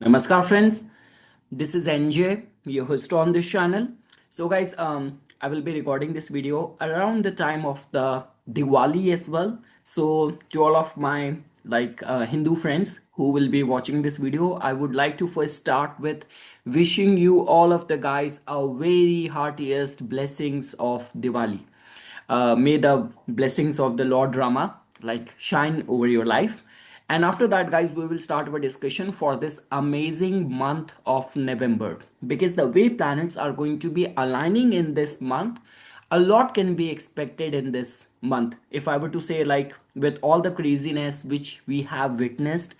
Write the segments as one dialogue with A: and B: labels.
A: Namaskar friends, this is NJ, your host on this channel. So guys, I will be recording this video around the time of the Diwali as well. So to all of my Hindu friends who will be watching this video, I would like to first start with wishing you all of the guys a very heartiest blessings of Diwali. May the blessings of the Lord Rama shine over your life. And after that, guys, we will start our discussion for this amazing month of November, because the way planets are going to be aligning in this month, a lot can be expected in this month. If I were to say, like, with all the craziness which we have witnessed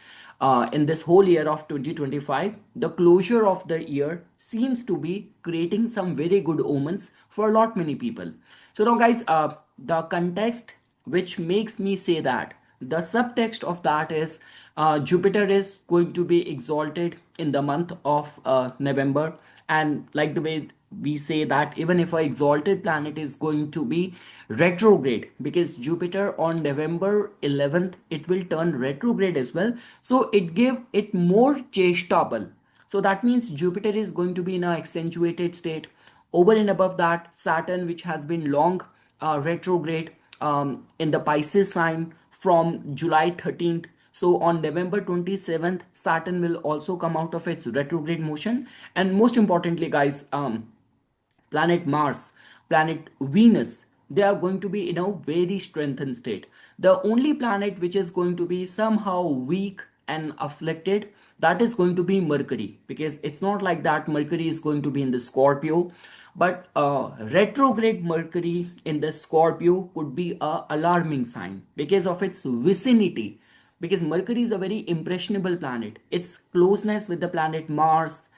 A: in this whole year of 2025, the closure of the year seems to be creating some very good omens for a lot many people. So now, guys, the context which makes me say that, the subtext of that is Jupiter is going to be exalted in the month of November, and like the way we say that even if a exalted planet is going to be retrograde, because Jupiter on November 11th it will turn retrograde as well, so it give it more chestable. So that means Jupiter is going to be in an accentuated state. Over and above that, Saturn, which has been long retrograde in the Pisces sign from July 13th. So on November 27th, Saturn will also come out of its retrograde motion. And most importantly, guys, planet Mars, planet Venus, they are going to be in a very strengthened state. The only planet which is going to be somehow weak and afflicted, that is going to be Mercury, because it's not like that Mercury is going to be in the Scorpio, but retrograde Mercury in the Scorpio could be a alarming sign because of its vicinity, because Mercury is a very impressionable planet. Its closeness with the planet Mars,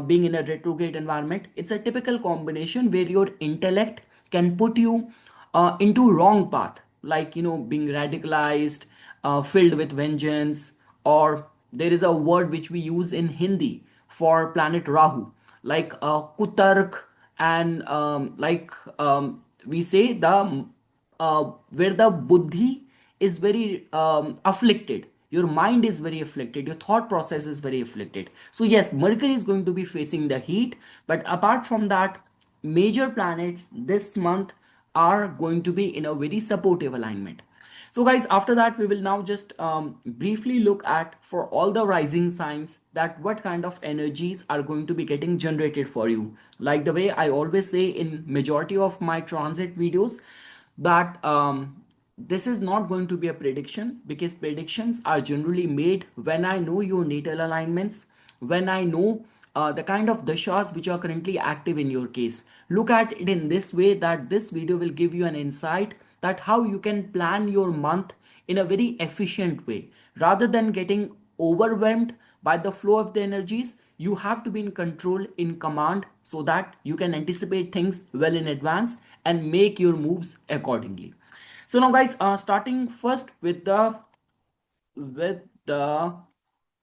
A: being in a retrograde environment, it's a typical combination where your intellect can put you into wrong path, like being radicalized, filled with vengeance, or there is a word which we use in Hindi for planet Rahu, like kutark, and we say the where the buddhi is very afflicted, your mind is very afflicted, your thought process is very afflicted. So yes, Mercury is going to be facing the heat, but apart from that, major planets this month are going to be in a very supportive alignment. So guys, after that, we will now just briefly look at, for all the rising signs, that what kind of energies are going to be getting generated for you. Like the way I always say in majority of my transit videos, that this is not going to be a prediction, because predictions are generally made when I know your natal alignments, when I know the kind of dashas which are currently active in your case. Look at it in this way, that this video will give you an insight that how you can plan your month in a very efficient way. Rather than getting overwhelmed by the flow of the energies, you have to be in control, in command, so that you can anticipate things well in advance and make your moves accordingly. So now, guys, starting first with the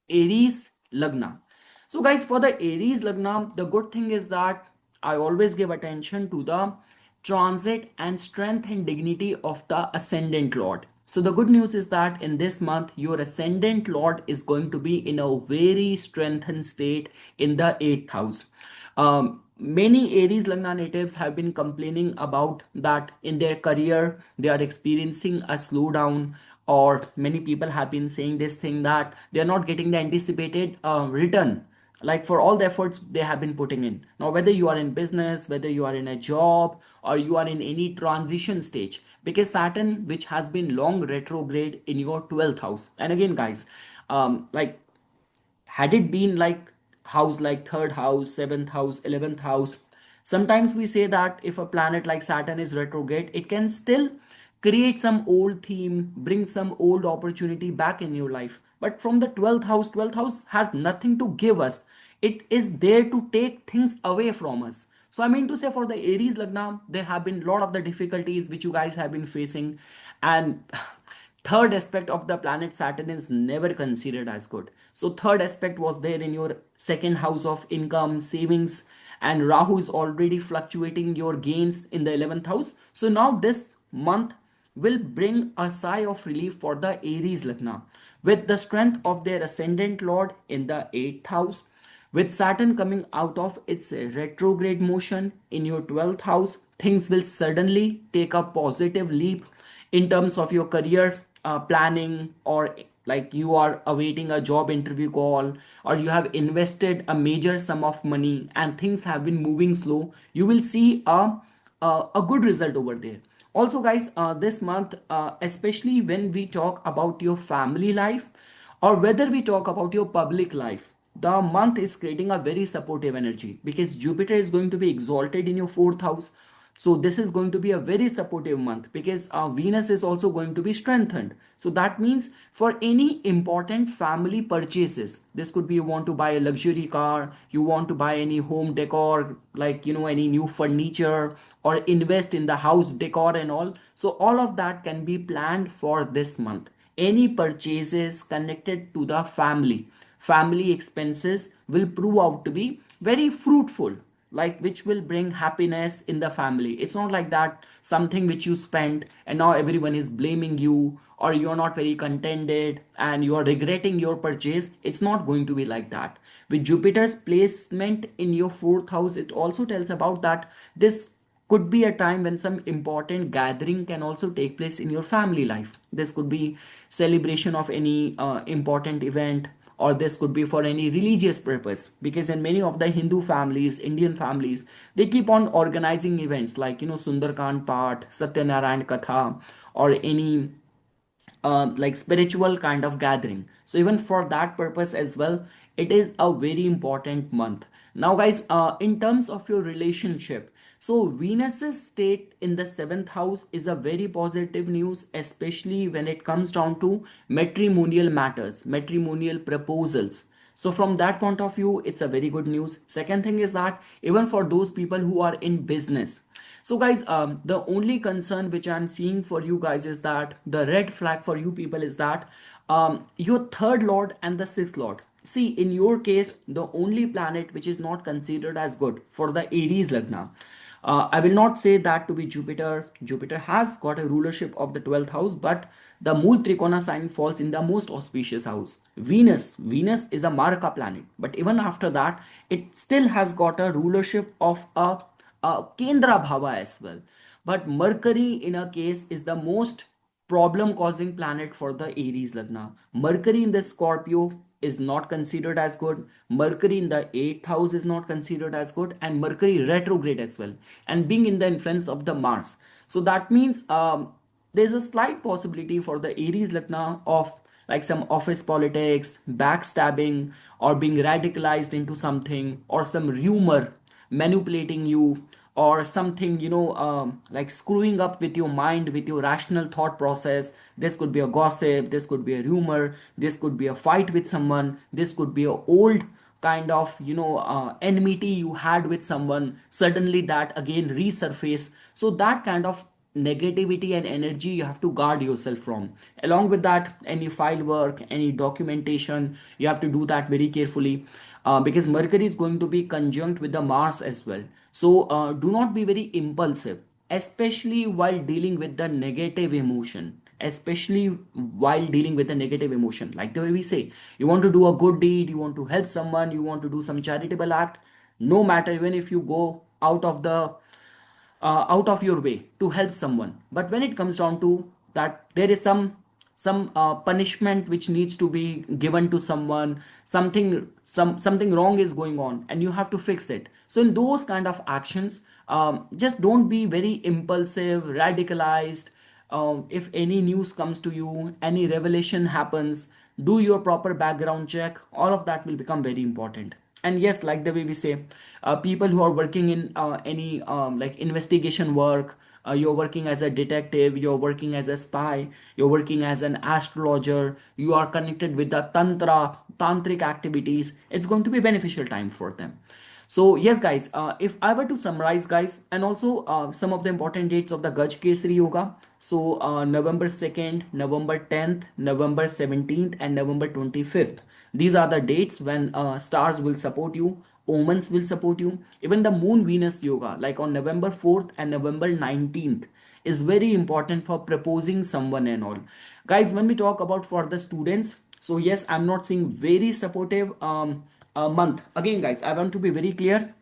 A: Aries Lagna. So guys, for the Aries Lagna, the good thing is that I always give attention to the transit and strength and dignity of the ascendant lord. So the good news is that in this month, your ascendant lord is going to be in a very strengthened state in the 8th house. Many Aries Lagna natives have been complaining about that in their career they are experiencing a slowdown, or many people have been saying this thing that they are not getting the anticipated return, like for all the efforts they have been putting in. Now, whether you are in business, whether you are in a job, or you are in any transition stage, because Saturn, which has been long retrograde in your 12th house, and again, guys, like, had it been like house like third house, seventh house, 11th house, sometimes we say that if a planet like Saturn is retrograde, it can still create some old theme, bring some old opportunity back in your life. But from the 12th house, 12th house has nothing to give us, it is there to take things away from us. So I mean to say, for the Aries Lagna, there have been a lot of the difficulties which you guys have been facing, and third aspect of the planet Saturn is never considered as good. So third aspect was there in your second house of income, savings, and Rahu is already fluctuating your gains in the 11th house. So now this month, will bring a sigh of relief for the Aries Lagna. With the strength of their ascendant lord in the 8th house, with Saturn coming out of its retrograde motion in your 12th house, things will suddenly take a positive leap in terms of your career planning, or like you are awaiting a job interview call, or you have invested a major sum of money and things have been moving slow. You will see a good result over there. Also guys, this month, especially when we talk about your family life or whether we talk about your public life, the month is creating a very supportive energy because Jupiter is going to be exalted in your 4th house. So this is going to be a very supportive month because Venus is also going to be strengthened. So that means for any important family purchases, this could be you want to buy a luxury car, you want to buy any home decor, like any new furniture, or invest in the house decor and all. So all of that can be planned for this month. Any purchases connected to the family expenses will prove out to be very fruitful, like which will bring happiness in the family. It's not like that something which you spent and now everyone is blaming you, or you're not very contented and you're regretting your purchase. It's not going to be like that. With Jupiter's placement in your 4th house, it also tells about that this could be a time when some important gathering can also take place in your family life. This could be celebration of any important event, or this could be for any religious purpose, because in many of the Hindu families, Indian families, they keep on organizing events like Sundarkand Path, Satyanarayan Katha, or any like spiritual kind of gathering. So even for that purpose as well, it is a very important month. Now guys, in terms of your relationship, so Venus's state in the 7th house is a very positive news, especially when it comes down to matrimonial matters, matrimonial proposals. So from that point of view, it's a very good news. Second thing is that even for those people who are in business, so guys, the only concern which I'm seeing for you guys is that the red flag for you people is that your 3rd lord and the 6th lord. See, in your case, the only planet which is not considered as good for the Aries Lagna. I will not say that to be Jupiter. Jupiter has got a rulership of the 12th house, but the Mool Trikona sign falls in the most auspicious house. Venus is a Marka planet, but even after that, it still has got a rulership of a Kendra Bhava as well. But Mercury in a case is the most problem causing planet for the Aries Lagna. Mercury in the Scorpio is not considered as good. Mercury in the 8th house is not considered as good, and Mercury retrograde as well, and being in the influence of the Mars. So that means there's a slight possibility for the Aries Lagna of like some office politics, backstabbing, or being radicalized into something, or some rumor manipulating you, or something like screwing up with your mind, with your rational thought process. This could be a gossip, this could be a rumor, this could be a fight with someone, this could be a old kind of enmity you had with someone, suddenly that again resurface. So that kind of negativity and energy you have to guard yourself from. Along with that, any file work, any documentation, you have to do that very carefully, because Mercury is going to be conjunct with the Mars as well. So do not be very impulsive, especially while dealing with the negative emotion. Especially while dealing with the negative emotion, like the way we say, you want to do a good deed, you want to help someone, you want to do some charitable act, no matter, even if you go out of your way to help someone, but when it comes down to that, there is some punishment which needs to be given to someone, something wrong is going on and you have to fix it. So in those kind of actions, just don't be very impulsive, radicalized. If any news comes to you, any revelation happens, do your proper background check. All of that will become very important. And yes, like the way we say, people who are working in any like investigation work, you're working as a detective, you're working as a spy, you're working as an astrologer, you are connected with the tantric activities, it's going to be beneficial time for them. So yes guys, if I were to summarize guys, and also some of the important dates of the Gaj Kesari Yoga. So November 2nd, November 10th, November 17th, and November 25th. These are the dates when stars will support you, omens will support you. Even the Moon Venus Yoga, like on November 4th and November 19th, is very important for proposing someone and all. Guys, when we talk about for the students, so yes, I'm not seeing very supportive month. Again, guys, I want to be very clear.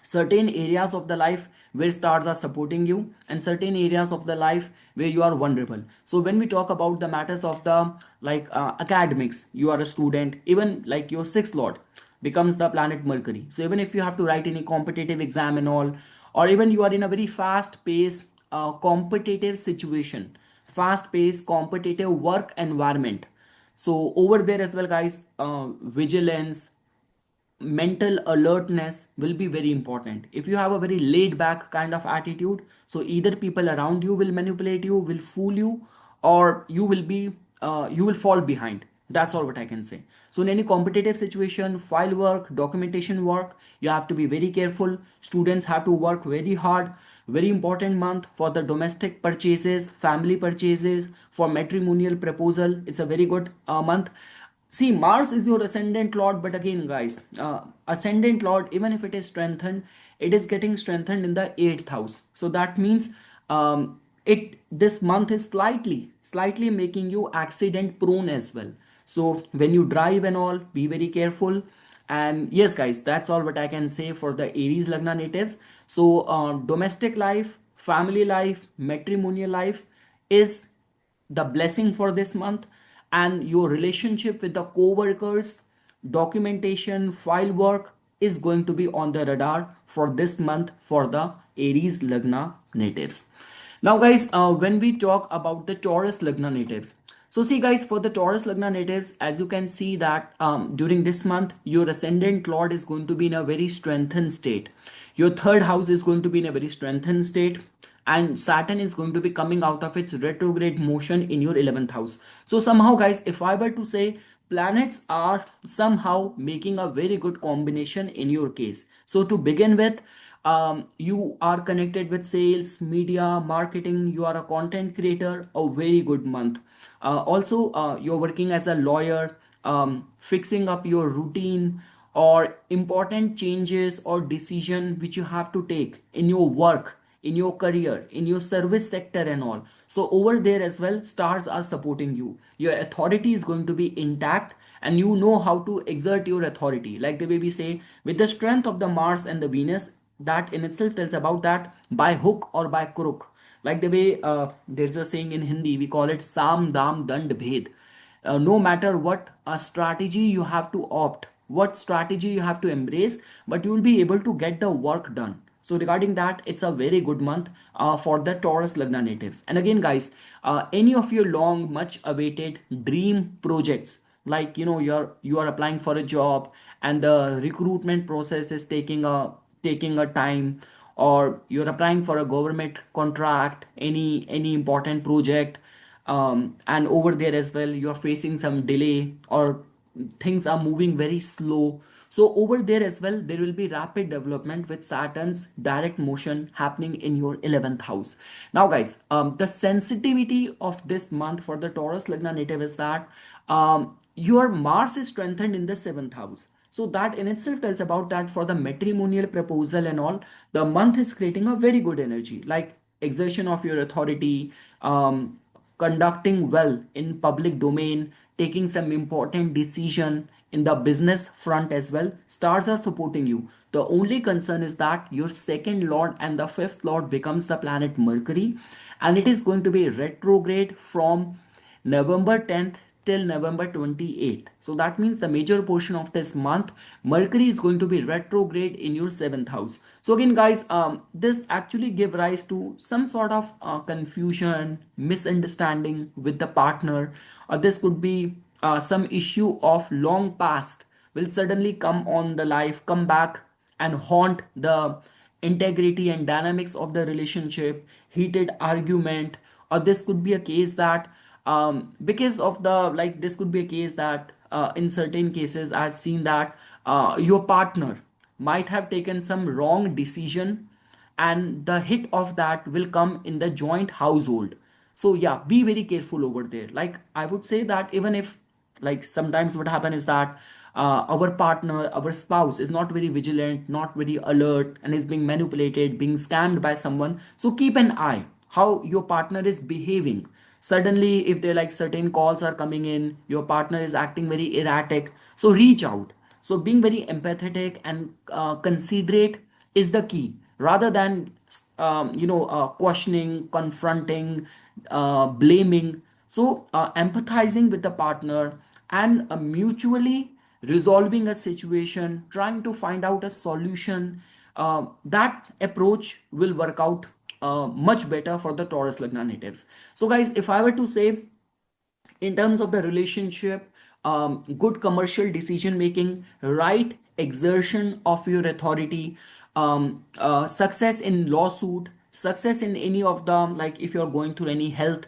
A: Certain areas of the life where stars are supporting you, and certain areas of the life where you are vulnerable. So when we talk about the matters of the academics, you are a student, even like your sixth lord becomes the planet Mercury. So even if you have to write any competitive exam and all, or even you are in a very fast paced competitive situation, fast paced competitive work environment, so over there as well, guys, vigilance, mental alertness will be very important. If you have a very laid back kind of attitude, so either people around you will manipulate you, will fool you, or you will fall behind. That's all what I can say. So in any competitive situation, file work, documentation work, you have to be very careful. Students have to work very hard. Very important month for the domestic purchases, family purchases, for matrimonial proposal. It's a very good month. See, Mars is your ascendant lord, but again, guys, ascendant lord, even if it is strengthened, it is getting strengthened in the eighth house. So that means it this month is slightly making you accident prone as well. So when you drive and all, be very careful. And yes, guys, that's all what I can say for the Aries Lagna natives. So domestic life, family life, matrimonial life is the blessing for this month, and your relationship with the co-workers, documentation, file work is going to be on the radar for this month for the Aries Lagna natives. Now, guys, when we talk about the Taurus Lagna natives, so see, guys, for the Taurus Lagna natives, as you can see that during this month, your ascendant lord is going to be in a very strengthened state. Your third house is going to be in a very strengthened state, and Saturn is going to be coming out of its retrograde motion in your 11th house. So somehow, guys, if I were to say, planets are somehow making a very good combination in your case. So to begin with, you are connected with sales, media, marketing, you are a content creator, a very good month. Also, you're working as a lawyer, fixing up your routine, or important changes or decision which you have to take in your work, in your career, in your service sector and all. So over there as well, stars are supporting you. Your authority is going to be intact, and you know how to exert your authority. Like the way we say, with the strength of the Mars and the Venus, that in itself tells about that by hook or by crook. Like the way there's a saying in Hindi, we call it Sam Dam Dand Bhed. No matter what a strategy you have to opt, what strategy you have to embrace, but you will be able to get the work done. So regarding that, it's a very good month for the Taurus Lagna natives. And again, guys, any of your long, much awaited dream projects, like you are applying for a job and the recruitment process is taking a time, or you're applying for a government contract, any important project, and over there as well you're facing some delay, or things are moving very slow. So over there as well, there will be rapid development with Saturn's direct motion happening in your 11th house. Now, guys, the sensitivity of this month for the Taurus Lagna native is that your Mars is strengthened in the 7th house. So that in itself tells about that for the matrimonial proposal and all, the month is creating a very good energy, like exertion of your authority, conducting well in public domain, taking some important decision in the business front as well. Stars are supporting you. The only concern is that your second lord and the fifth lord becomes the planet Mercury, and it is going to be retrograde from November 10th till November 28th. So that means the major portion of this month, Mercury is going to be retrograde in your 7th house. So again, guys, this actually give rise to some sort of confusion, misunderstanding with the partner, or this could be some issue of long past will suddenly come on the life, come back and haunt the integrity and dynamics of the relationship, heated argument, or this could be a case that because of the like this could be a case that in certain cases I've seen that your partner might have taken some wrong decision, and the hit of that will come in the joint household. So yeah, be very careful over there. Like I would say that even if, like, sometimes what happen is that our partner, our spouse is not very vigilant, not very alert, and is being manipulated, being scammed by someone, so keep an eye. how your partner is behaving. Suddenly, if there like certain calls are coming in, your partner is acting very erratic, so reach out. So being very empathetic and considerate is the key, rather than questioning, confronting, blaming. So empathizing with the partner and mutually resolving a situation, trying to find out a solution, that approach will work out much better for the Taurus Lagna natives. So guys, if I were to say in terms of the relationship, good commercial decision making, right exertion of your authority, success in lawsuit, success in any of the, like if you're going through any health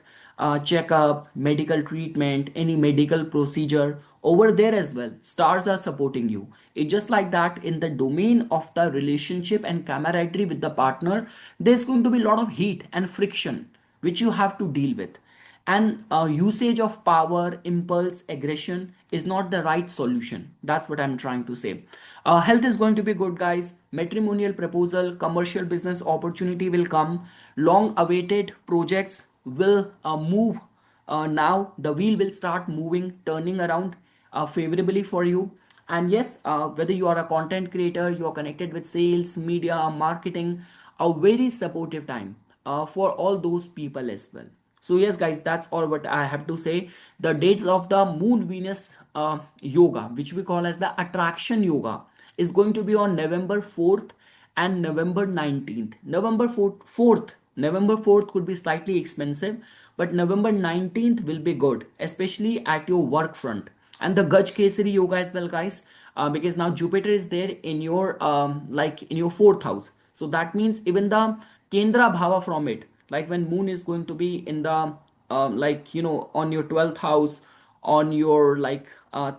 A: checkup, medical treatment, any medical procedure, over there as well stars are supporting you. It's just like that in the domain of the relationship and camaraderie with the partner, there's going to be a lot of heat and friction which you have to deal with. And usage of power, impulse, aggression is not the right solution. That's what I'm trying to say. Health is going to be good, guys. Matrimonial proposal, commercial business opportunity will come. Long awaited projects will move. Now the wheel will start moving, turning around favorably for you. And yes, whether you are a content creator, you are connected with sales, media, marketing, a very supportive time for all those people as well. So yes, guys, that's all what I have to say. The dates of the Moon Venus yoga, which we call as the attraction yoga, is going to be on November 4th and November 19th. November 4th could be slightly expensive, but November 19th will be good, especially at your work front. And the Gaj Kesari yoga as well, guys, because now Jupiter is there in your like in your fourth house. So that means even the Kendra Bhava from it, like when Moon is going to be in the on your 12th house, on your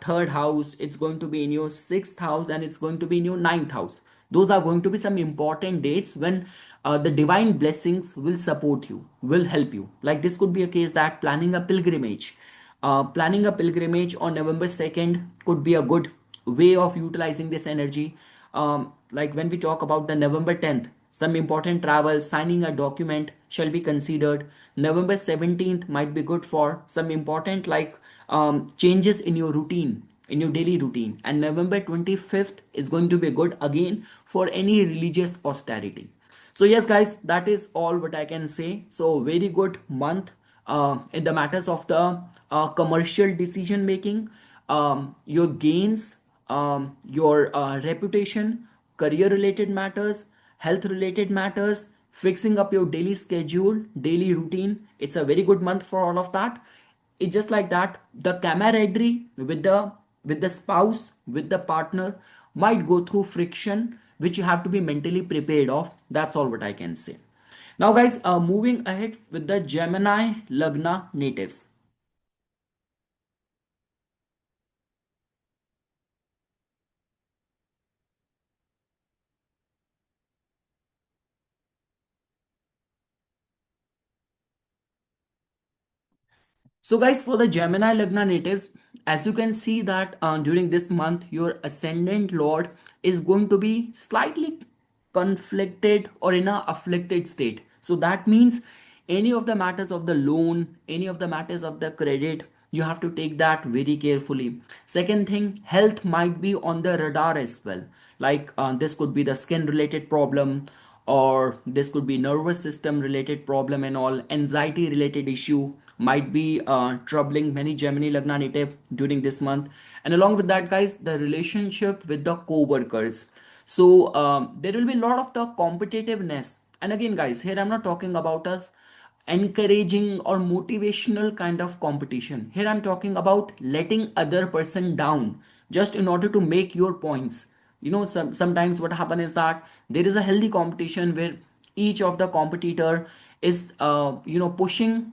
A: third house, it's going to be in your sixth house, and it's going to be in your ninth house. Those are going to be some important dates when the divine blessings will support you, will help you. Like this could be a case that planning a pilgrimage on November 2nd could be a good way of utilizing this energy. Like when we talk about the November 10th, some important travel, signing a document shall be considered. November 17th might be good for some important changes in your routine, in your daily routine. And November 25th is going to be good again for any religious austerity. So yes, guys, that is all what I can say. So very good month in the matters of the commercial decision making, your gains, your reputation, career related matters, health related matters, fixing up your daily schedule, daily routine. It's a very good month for all of that. It's just like that. The camaraderie with the spouse, with the partner, might go through friction, which you have to be mentally prepared of. That's all what I can say. Now, guys, moving ahead with the Gemini Lagna natives. So guys, for the Gemini Lagna natives, as you can see that during this month, your ascendant lord is going to be slightly conflicted or in a afflicted state. So that means any of the matters of the loan, any of the matters of the credit, you have to take that very carefully. Second thing, health might be on the radar as well. Like this could be the skin related problem, or this could be nervous system related problem and all. Anxiety related issue might be troubling many Gemini Lagna native during this month. And along with that, guys, the relationship with the co-workers. So there will be a lot of the competitiveness. And again, guys, here I'm not talking about us encouraging or motivational kind of competition. Here I'm talking about letting other person down just in order to make your points. Sometimes what happen is that there is a healthy competition where each of the competitor is pushing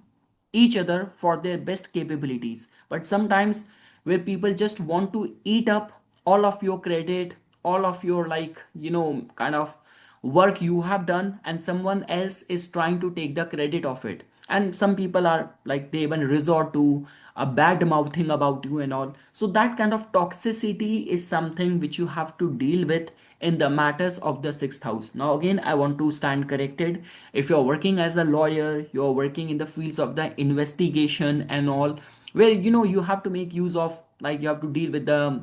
A: each other for their best capabilities. But sometimes where people just want to eat up all of your credit, all of your kind of work you have done and someone else is trying to take the credit of it. And some people are like, they even resort to a bad mouthing about you and all. So that kind of toxicity is something which you have to deal with in the matters of the sixth house. Now again, I want to stand corrected. If you're working as a lawyer, you're working in the fields of the investigation and all, where you have to make use of, like, you have to deal with the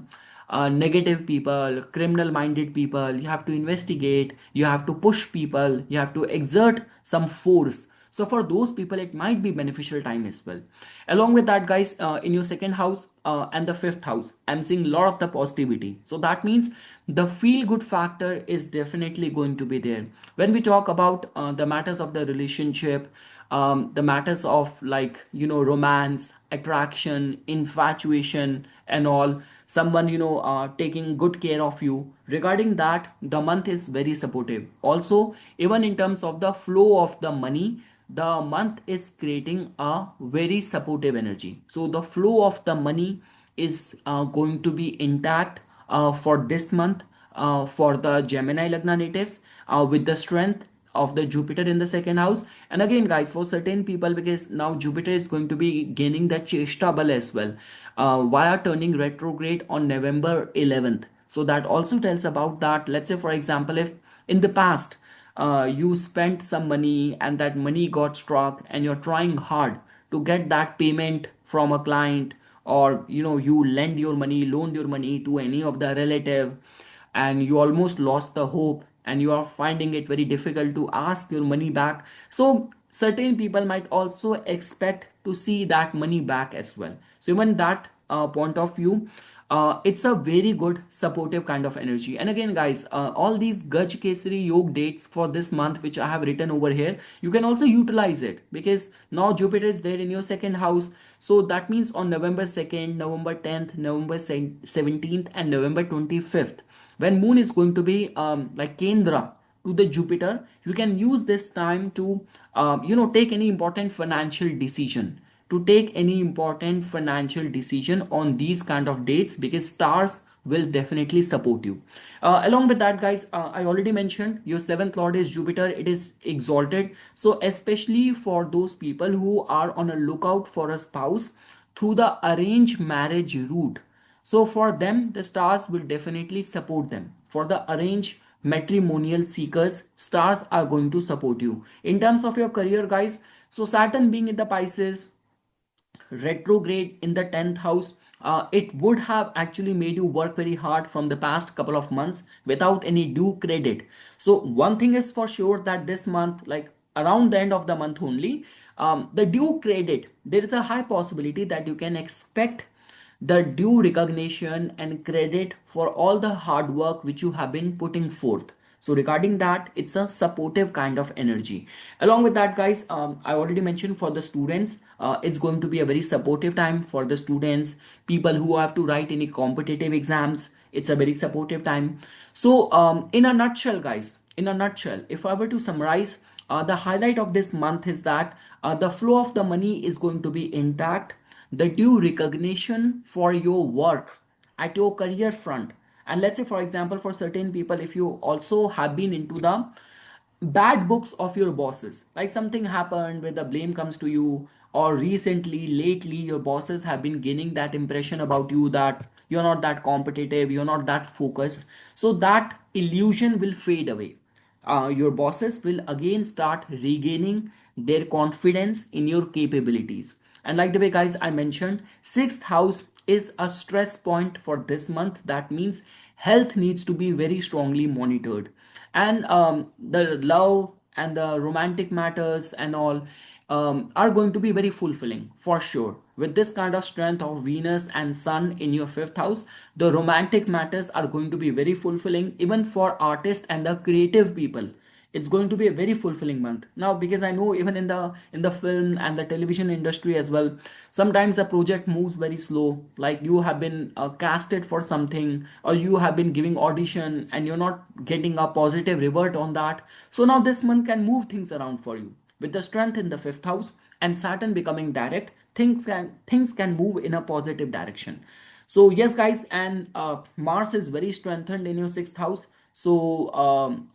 A: negative people, criminal minded people, you have to investigate, you have to push people, you have to exert some force. So for those people it might be beneficial time as well. Along with that, guys, in your second house and the fifth house, I'm seeing a lot of the positivity. So that means the feel good factor is definitely going to be there when we talk about the matters of the relationship, the matters of, like, romance, attraction, infatuation and all. Someone taking good care of you. Regarding that, the month is very supportive. Also, even in terms of the flow of the money, the month is creating a very supportive energy. So the flow of the money is going to be intact for this month, for the Gemini Lagna natives, with the strength of the Jupiter in the second house. And again, guys, for certain people, because now Jupiter is going to be gaining the Cheshta Bal as well, via turning retrograde on November 11th. So that also tells about that. Let's say, for example, if in the past you spent some money and that money got struck and you're trying hard to get that payment from a client, or you loaned your money to any of the relative, and you almost lost the hope and you are finding it very difficult to ask your money back. So certain people might also expect to see that money back as well. So even that point of view, it's a very good supportive kind of energy. And again, guys, all these Gaj Kesari Yog dates for this month which I have written over here, you can also utilize it, because now Jupiter is there in your second house. So that means on November 2nd, November 10th, November 17th and November 25th, when moon is going to be like Kendra to the Jupiter, you can use this time to take any important financial decision, on these kind of dates, because stars will definitely support you. Along with that, guys, I already mentioned your seventh lord is Jupiter. It is exalted. So especially for those people who are on a lookout for a spouse through the arranged marriage route, so for them, the stars will definitely support them. For the arranged matrimonial seekers, stars are going to support you. In terms of your career, guys, so Saturn being in the Pisces, retrograde in the 10th house, it would have actually made you work very hard from the past couple of months without any due credit. So one thing is for sure, that this month, like around the end of the month only, the due credit, there is a high possibility that you can expect the due recognition and credit for all the hard work which you have been putting forth. So regarding that, it's a supportive kind of energy. Along with that, guys, I already mentioned for the students, it's going to be a very supportive time for the students, people who have to write any competitive exams. It's a very supportive time. So in a nutshell, guys, if I were to summarize, the highlight of this month is that the flow of the money is going to be intact, the due recognition for your work at your career front. And let's say, for example, for certain people, if you also have been into the bad books of your bosses, like something happened where the blame comes to you, or recently, lately, your bosses have been gaining that impression about you that you're not that competitive, you're not that focused, so that illusion will fade away. Your bosses will again start regaining their confidence in your capabilities. And like the way, guys, I mentioned, sixth house is a stress point for this month. That means health needs to be very strongly monitored. And the love and the romantic matters and all are going to be very fulfilling for sure. With this kind of strength of Venus and Sun in your fifth house, the romantic matters are going to be very fulfilling, even for artists and the creative people. It's going to be a very fulfilling month now, because I know even in the film and the television industry as well, sometimes the project moves very slow. Like you have been casted for something, or you have been giving audition and you're not getting a positive revert on that. So now this month can move things around for you with the strength in the fifth house and Saturn becoming direct. Things can move in a positive direction. So yes, guys, and Mars is very strengthened in your sixth house. So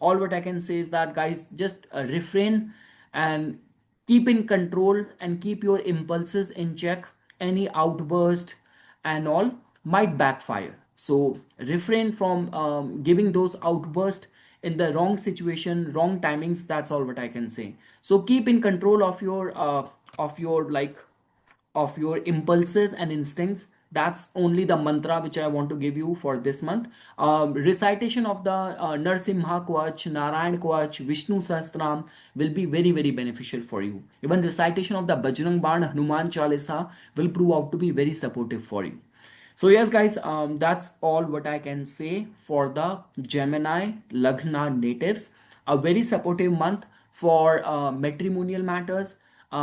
A: all what I can say is that, guys, just refrain and keep in control and keep your impulses in check. Any outburst and all might backfire, so refrain from giving those outbursts in the wrong situation, wrong timings. That's all what I can say. So keep in control of your like of your impulses and instincts. That's only the mantra which I want to give you for this month. Recitation of the Narsimha Kavach, Narayan Kavach, Vishnu Sahasranam will be very very beneficial for you. Even recitation of the Bajrang Ban Hanuman Chalisa will prove out to be very supportive for you. So yes, guys, that's all what I can say for the Gemini Lagna natives. A very supportive month for matrimonial matters,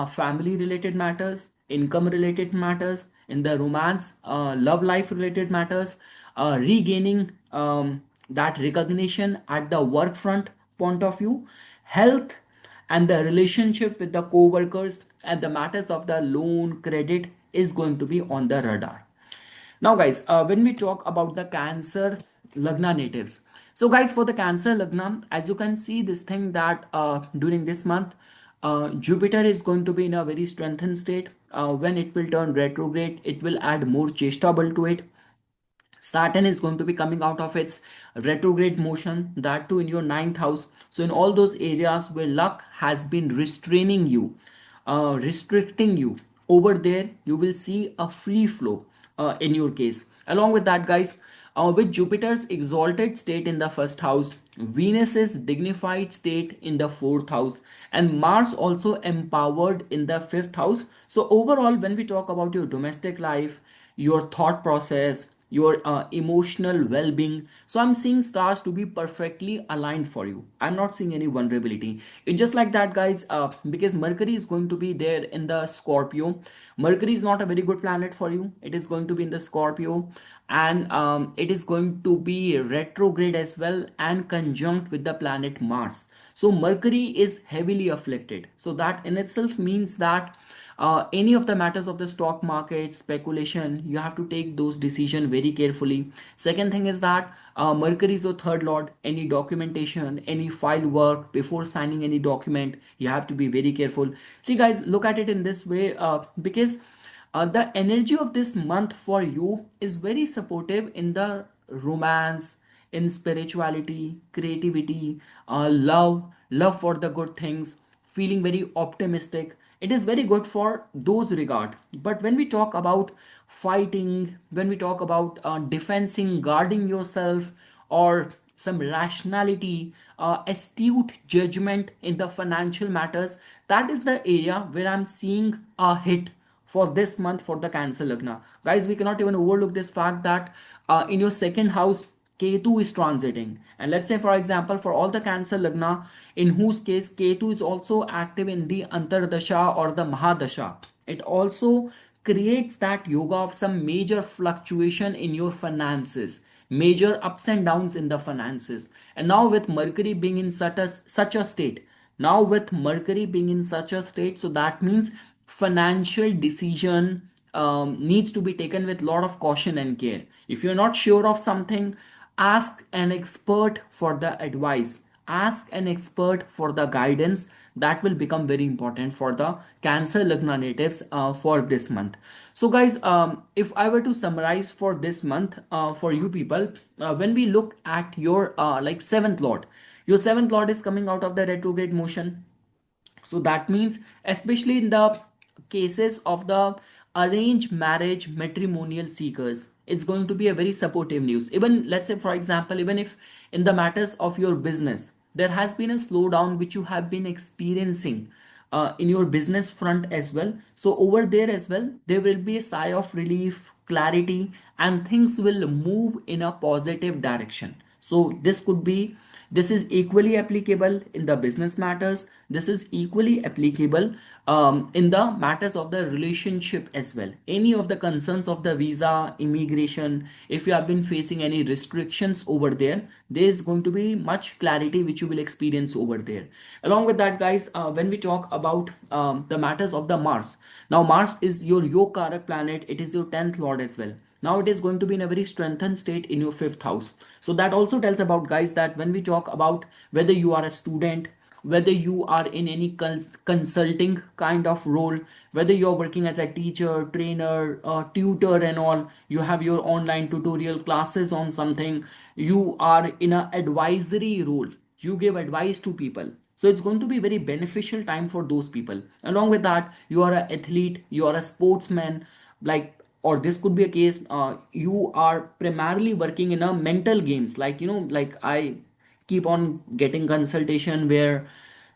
A: family related matters, income related matters, in the romance, love life related matters, regaining that recognition at the work front point of view, health, and the relationship with the co-workers, and the matters of the loan credit is going to be on the radar. Now, guys, when we talk about the Cancer Lagna natives, so guys, for the Cancer Lagna, as you can see, this thing that during this month, Jupiter is going to be in a very strengthened state. When it will turn retrograde, it will add more chestable to it. Saturn is going to be coming out of its retrograde motion, that too in your ninth house. So, in all those areas where luck has been restraining you, restricting you, over there, you will see a free flow in your case. Along with that, guys, with Jupiter's exalted state in the first house, Venus's dignified state in the fourth house, and Mars also empowered in the fifth house. So, overall, when we talk about your domestic life, your thought process, your emotional well-being, so I'm seeing stars to be perfectly aligned for you. I'm not seeing any vulnerability. It's just like that, guys, because Mercury is going to be there in the Scorpio. Mercury is not a very good planet for you. It is going to be in the Scorpio, and it is going to be retrograde as well and conjunct with the planet Mars. So Mercury is heavily afflicted, so that in itself means that any of the matters of the stock market speculation, you have to take those decisions very carefully. Second thing is that Mercury is your third lord. Any documentation, any file work, before signing any document, you have to be very careful. See, guys, look at it in this way, because the energy of this month for you is very supportive in the romance, in spirituality, creativity, love for the good things, feeling very optimistic. It is very good for those regard. But when we talk about fighting, when we talk about defending, guarding yourself, or some rationality, astute judgment in the financial matters, that is the area where I'm seeing a hit for this month for the Cancer Lagna. Guys, we cannot even overlook this fact that in your second house, Ketu is transiting. And let's say, for example, for all the Cancer Lagna, in whose case Ketu is also active in the Antardasha or the Mahadasha, it also creates that yoga of some major fluctuation in your finances, major ups and downs in the finances. And now with Mercury being in such a state, now with Mercury being in such a state, so that means financial decision needs to be taken with a lot of caution and care. If you're not sure of something, ask an expert for the advice, ask an expert for the guidance. That will become very important for the Cancer Lagna natives for this month. So, guys, if I were to summarize for this month for you people, when we look at your like seventh lord, your seventh lord is coming out of the retrograde motion. So that means, especially in the cases of the arranged marriage matrimonial seekers, it's going to be a very supportive news. Even let's say, for example, even if in the matters of your business, there has been a slowdown which you have been experiencing in your business front as well. So over there as well, there will be a sigh of relief, clarity, and things will move in a positive direction. So this is equally applicable in the business matters. This is equally applicable in the matters of the relationship as well. Any of the concerns of the visa, immigration, if you have been facing any restrictions over there, there is going to be much clarity which you will experience over there. Along with that, guys, when we talk about the matters of the Mars, now Mars is your Yogarak planet. It is your 10th lord as well. Now it is going to be in a very strengthened state in your fifth house. So that also tells about, guys, that when we talk about whether you are a student, whether you are in any consulting kind of role, whether you're working as a teacher, trainer, tutor and all, you have your online tutorial classes on something, you are in a advisory role, you give advice to people, so it's going to be very beneficial time for those people. Along with that, you are an athlete, you are a sportsman, like, or this could be a case, you are primarily working in a mental games, like, like I keep on getting consultation where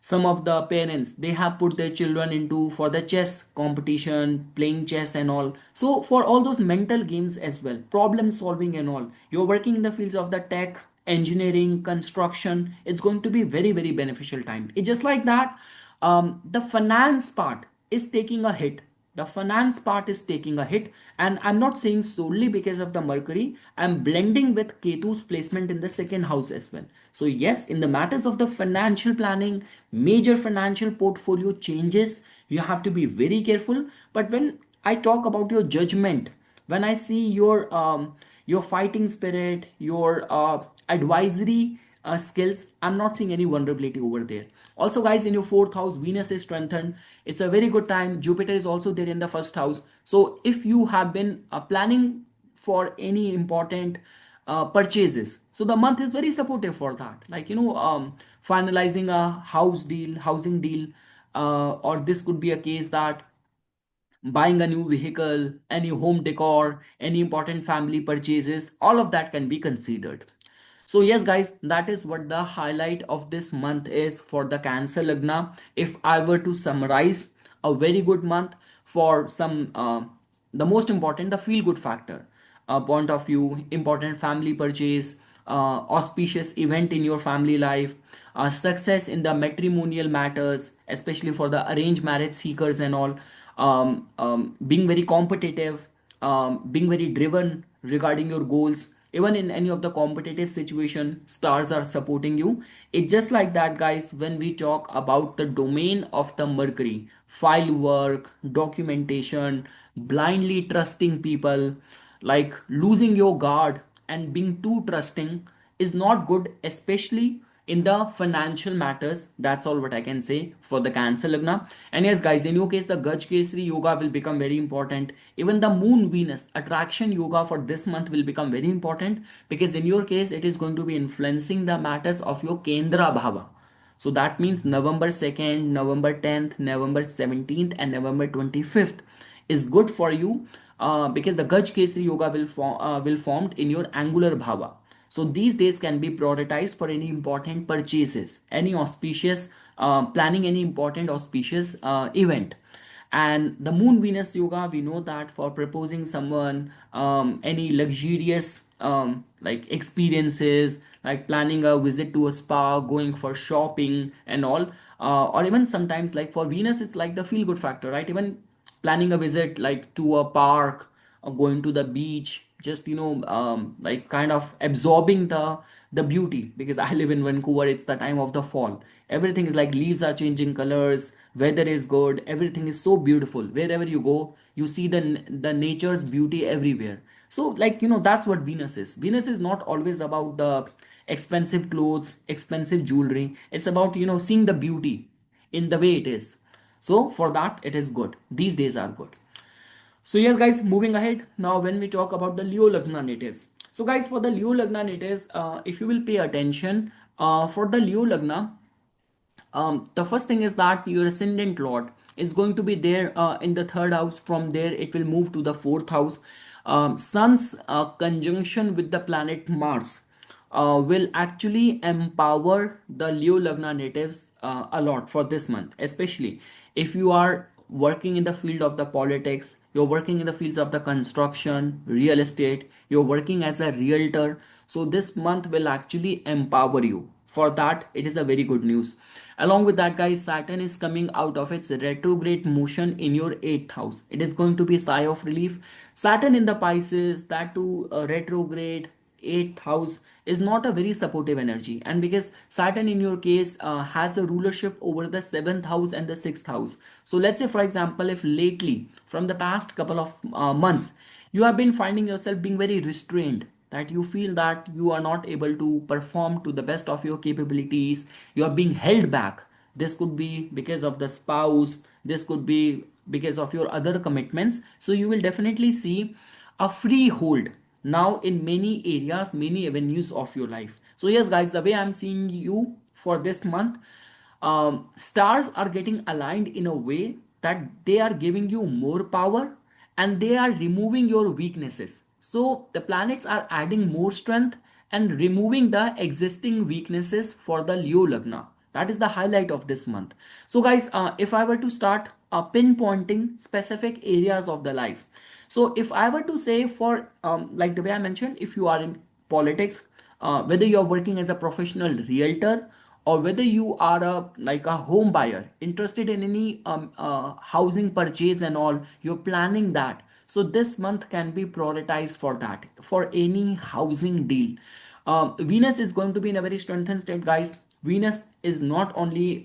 A: some of the parents, they have put their children into for the chess competition, playing chess and all, so for all those mental games as well, problem solving and all, you're working in the fields of the tech, engineering, construction, it's going to be very very beneficial time. It's just like that. The finance part is taking a hit, the finance part is taking a hit, and I'm not saying solely because of the Mercury, I'm blending with Ketu's placement in the second house as well. So yes, in the matters of the financial planning, major financial portfolio changes, you have to be very careful. But when I talk about your judgment, when I see your fighting spirit, your advisory skills, I'm not seeing any vulnerability over there. Also, guys, in your fourth house, Venus is strengthened. It's a very good time. Jupiter is also there in the first house. So if you have been planning for any important purchases, so the month is very supportive for that, like, finalizing a house deal, housing deal, or this could be a case that buying a new vehicle, any home decor, any important family purchases, all of that can be considered. So yes, guys, that is what the highlight of this month is for the Cancer Lagna. If I were to summarize, a very good month for some, the most important, the feel good factor point of view, important family purchase, auspicious event in your family life, success in the matrimonial matters, especially for the arranged marriage seekers and all, being very competitive, being very driven regarding your goals. Even in any of the competitive situation, stars are supporting you. It's just like that, guys, when we talk about the domain of the Mercury, file work, documentation, blindly trusting people, like losing your guard and being too trusting is not good, especially in the financial matters. That's all what I can say for the Cancer Lagna. And yes, guys, in your case, the Gaj Kesari yoga will become very important. Even the Moon Venus attraction yoga for this month will become very important, because in your case, it is going to be influencing the matters of your Kendra Bhava. So that means November 2nd, November 10th, November 17th, and November 25th is good for you, because the Gaj Kesari Yoga will formed in your angular bhava. So these days can be prioritized for any important purchases, any auspicious planning, any important auspicious event. And the Moon Venus Yoga, we know that for proposing someone any luxurious like experiences, like planning a visit to a spa, going for shopping and all, or even sometimes like for Venus, it's like the feel good factor, right? Even planning a visit like to a park or going to the beach, just like kind of absorbing the beauty, because I live in Vancouver, it's the time of the fall, everything is like leaves are changing colors, weather is good, everything is so beautiful, wherever you go you see the nature's beauty everywhere. So like that's what Venus is. Venus is not always about the expensive clothes, expensive jewelry, it's about seeing the beauty in the way it is. So for that, it is good, these days are good. So yes, guys, moving ahead now, when we talk about the Leo Lagna natives. So guys, for the Leo Lagna natives, if you will pay attention, for the Leo Lagna, the first thing is that your ascendant lord is going to be there in the third house. From there it will move to the fourth house. Sun's conjunction with the planet Mars will actually empower the Leo Lagna natives a lot for this month, especially if you are working in the field of the politics, you're working in the fields of the construction, real estate, you're working as a realtor. So this month will actually empower you. For that, it is a very good news. Along with that, guys, Saturn is coming out of its retrograde motion in your 8th house. It is going to be a sigh of relief. Saturn in the Pisces, that too retrograde, 8th house, is not a very supportive energy. And because Saturn in your case has a rulership over the 7th house and the 6th house. So let's say, for example, if lately from the past couple of months, You have been finding yourself being very restrained, that you feel that you are not able to perform to the best of your capabilities. You are being held back. This could be because of the spouse, this could be because of your other commitments. So you will definitely see a free hold now in many areas, many avenues of your life. So yes guys, the way I'm seeing you for this month, stars are getting aligned in a way that they are giving you more power and they are removing your weaknesses. So the planets are adding more strength and removing the existing weaknesses for the Leo Lagna. That is the highlight of this month. So guys, if I were to start pinpointing specific areas of the life, so if I were to say for like the way I mentioned, if you are in politics, whether you are working as a professional realtor, or whether you are a like a home buyer interested in any housing purchase and all, you're planning that, so this month can be prioritized for that, for any housing deal. Venus is going to be in a very strengthened state guys. Venus is not only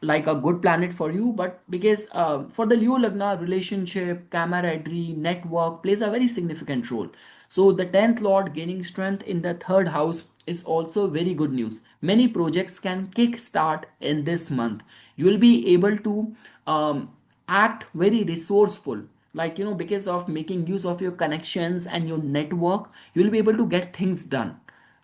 A: like a good planet for you, but because for the Leo Lagna, relationship, camaraderie, network plays a very significant role. So the 10th Lord gaining strength in the third house is also very good news. Many projects can kick start in this month. You will be able to act very resourceful, like because of making use of your connections and your network, you will be able to get things done,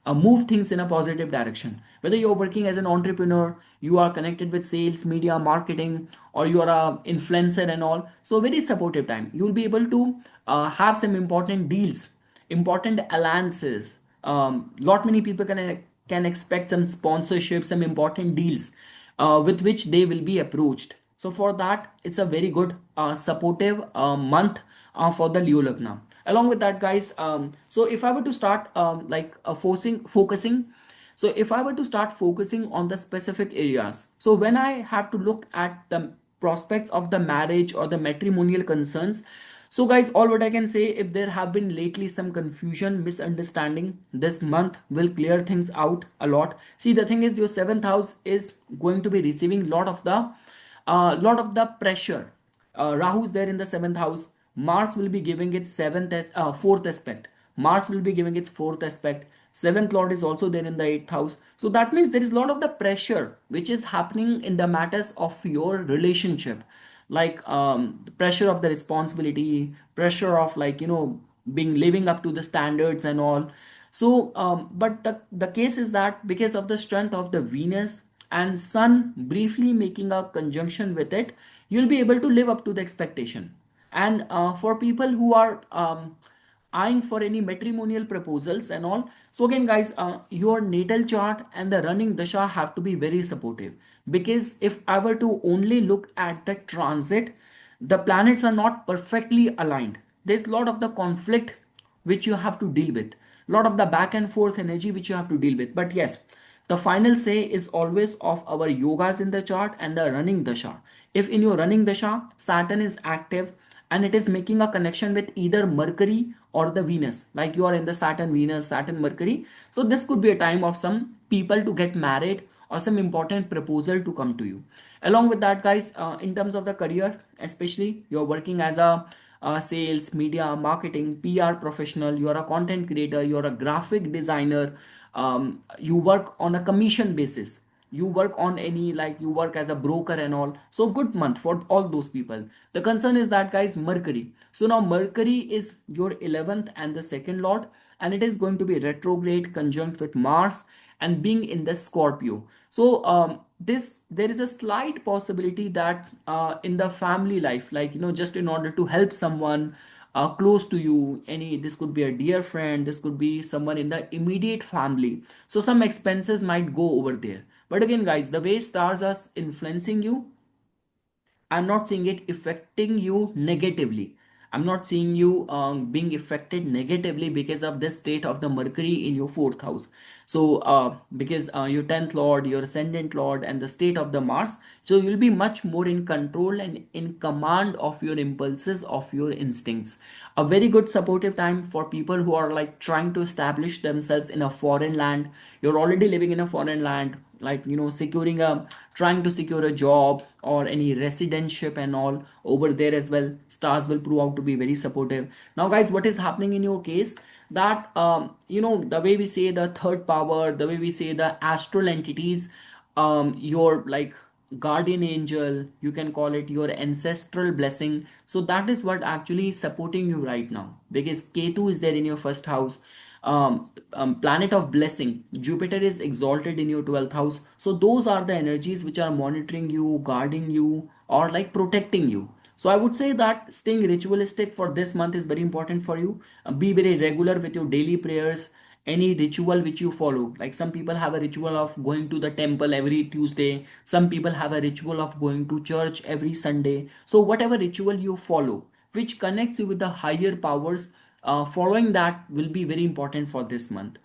A: move things in a positive direction. Whether you're working as an entrepreneur, you are connected with sales, media, marketing, or you are a influencer and all, so very supportive time. You will be able to have some important deals, important alliances. Lot many people can expect some sponsorship, some important deals with which they will be approached. So for that, it's a very good supportive month for the Leo Lagna. Along with that, guys, so if I were to start focusing, so if I were to start focusing on the specific areas, so when I have to look at the prospects of the marriage or the matrimonial concerns, so guys, all what I can say, if there have been lately some confusion, misunderstanding, this month will clear things out a lot. See, the thing is, your seventh house is going to be receiving lot of the pressure. Rahu's there in the seventh house. Mars will be giving its fourth aspect. Mars will be giving its fourth aspect. Seventh lord is also there in the eighth house. So that means there is a lot of the pressure which is happening in the matters of your relationship, like pressure of the responsibility, pressure of being living up to the standards and all. So but the case is that because of the strength of the Venus and Sun briefly making a conjunction with it, you'll be able to live up to the expectation. And for people who are eyeing for any matrimonial proposals and all, so again guys, your natal chart and the running dasha have to be very supportive, because if I were to only look at the transit, the planets are not perfectly aligned. There's a lot of the conflict which you have to deal with, a lot of the back and forth energy which you have to deal with. But yes, the final say is always of our yogas in the chart and the running dasha. If in your running dasha Saturn is active and it is making a connection with either Mercury or the Venus, like you are in the Saturn Venus, Saturn Mercury, so this could be a time of some people to get married or some important proposal to come to you. Along with that, guys, in terms of the career, especially you're working as a sales, media, marketing, PR professional, you are a content creator, you're a graphic designer, you work on a commission basis, you work on any, like you work as a broker and all, so good month for all those people. The concern is that, guys, Mercury, so now Mercury is your 11th and the second lord, and it is going to be retrograde conjunct with Mars and being in the Scorpio. So this there is a slight possibility that in the family life, like just in order to help someone close to you, any, this could be a dear friend, this could be someone in the immediate family, so some expenses might go over there. But again guys, the way stars are influencing you, I'm not seeing it affecting you negatively. I'm not seeing you being affected negatively because of this state of the Mercury in your fourth house. So, because your 10th Lord, your ascendant Lord, and the state of the Mars, so you'll be much more in control and in command of your impulses, of your instincts. A very good supportive time for people who are like trying to establish themselves in a foreign land. You're already living in a foreign land, like securing a trying to secure a job or any residentship and all, over there as well stars will prove out to be very supportive. Now guys, what is happening in your case, that the way we say the third power, the way we say the astral entities, your like guardian angel, you can call it your ancestral blessing, so that is what actually is supporting you right now, because Ketu is there in your first house. Planet of blessing Jupiter is exalted in your 12th house, so those are the energies which are monitoring you, guarding you, or like protecting you. So I would say that staying ritualistic for this month is very important for you. Be very regular with your daily prayers, any ritual which you follow. Like some people have a ritual of going to the temple every Tuesday, some people have a ritual of going to church every Sunday. So whatever ritual you follow which connects you with the higher powers, following that will be very important for this month.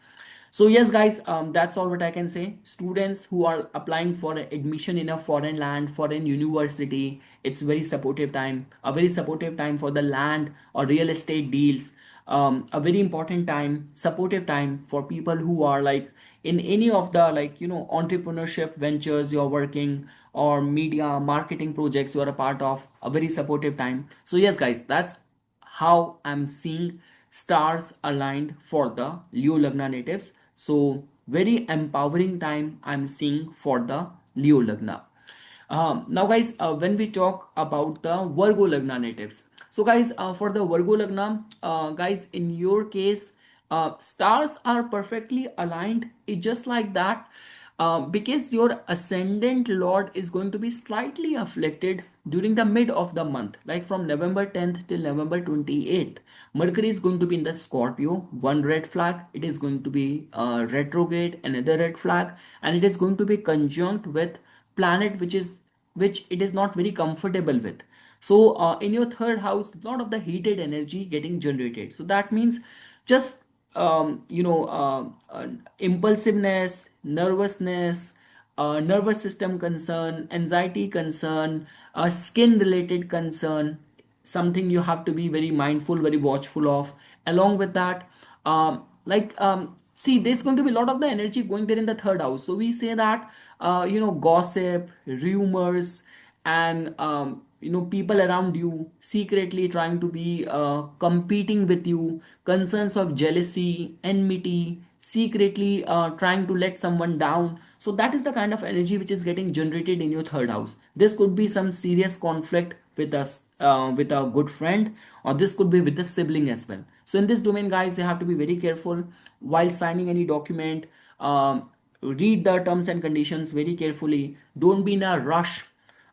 A: So yes guys, that's all what I can say. Students who are applying for admission in a foreign land, foreign university, it's very supportive time, a very supportive time for the land or real estate deals. A very important time, supportive time for people who are like in any of the like entrepreneurship ventures you're working, or media marketing projects you are a part of, a very supportive time. So yes guys, that's how I'm seeing stars aligned for the Leo Lagna natives. So very empowering time I'm seeing for the Leo Lagna. Now guys, when we talk about the Virgo Lagna natives, so guys, for the Virgo Lagna, guys, in your case, stars are perfectly aligned. It's just like that, because your ascendant lord is going to be slightly afflicted during the mid of the month, like from November 10th till November 28th. Mercury is going to be in the Scorpio, one red flag. It is going to be retrograde, another red flag, and it is going to be conjunct with planet which it is not very comfortable with. So in your third house, a lot of the heated energy getting generated. So that means just impulsiveness, nervousness, nervous system concern, anxiety concern, skin related concern, something you have to be very mindful, very watchful of. Along with that, see, there's going to be a lot of the energy going there in the third house. So we say that gossip, rumors, and people around you secretly trying to be competing with you, concerns of jealousy, enmity, secretly trying to let someone down. So that is the kind of energy which is getting generated in your third house. This could be some serious conflict with us, with a good friend, or this could be with a sibling as well. So in this domain guys, you have to be very careful while signing any document. Read the terms and conditions very carefully. Don't be in a rush.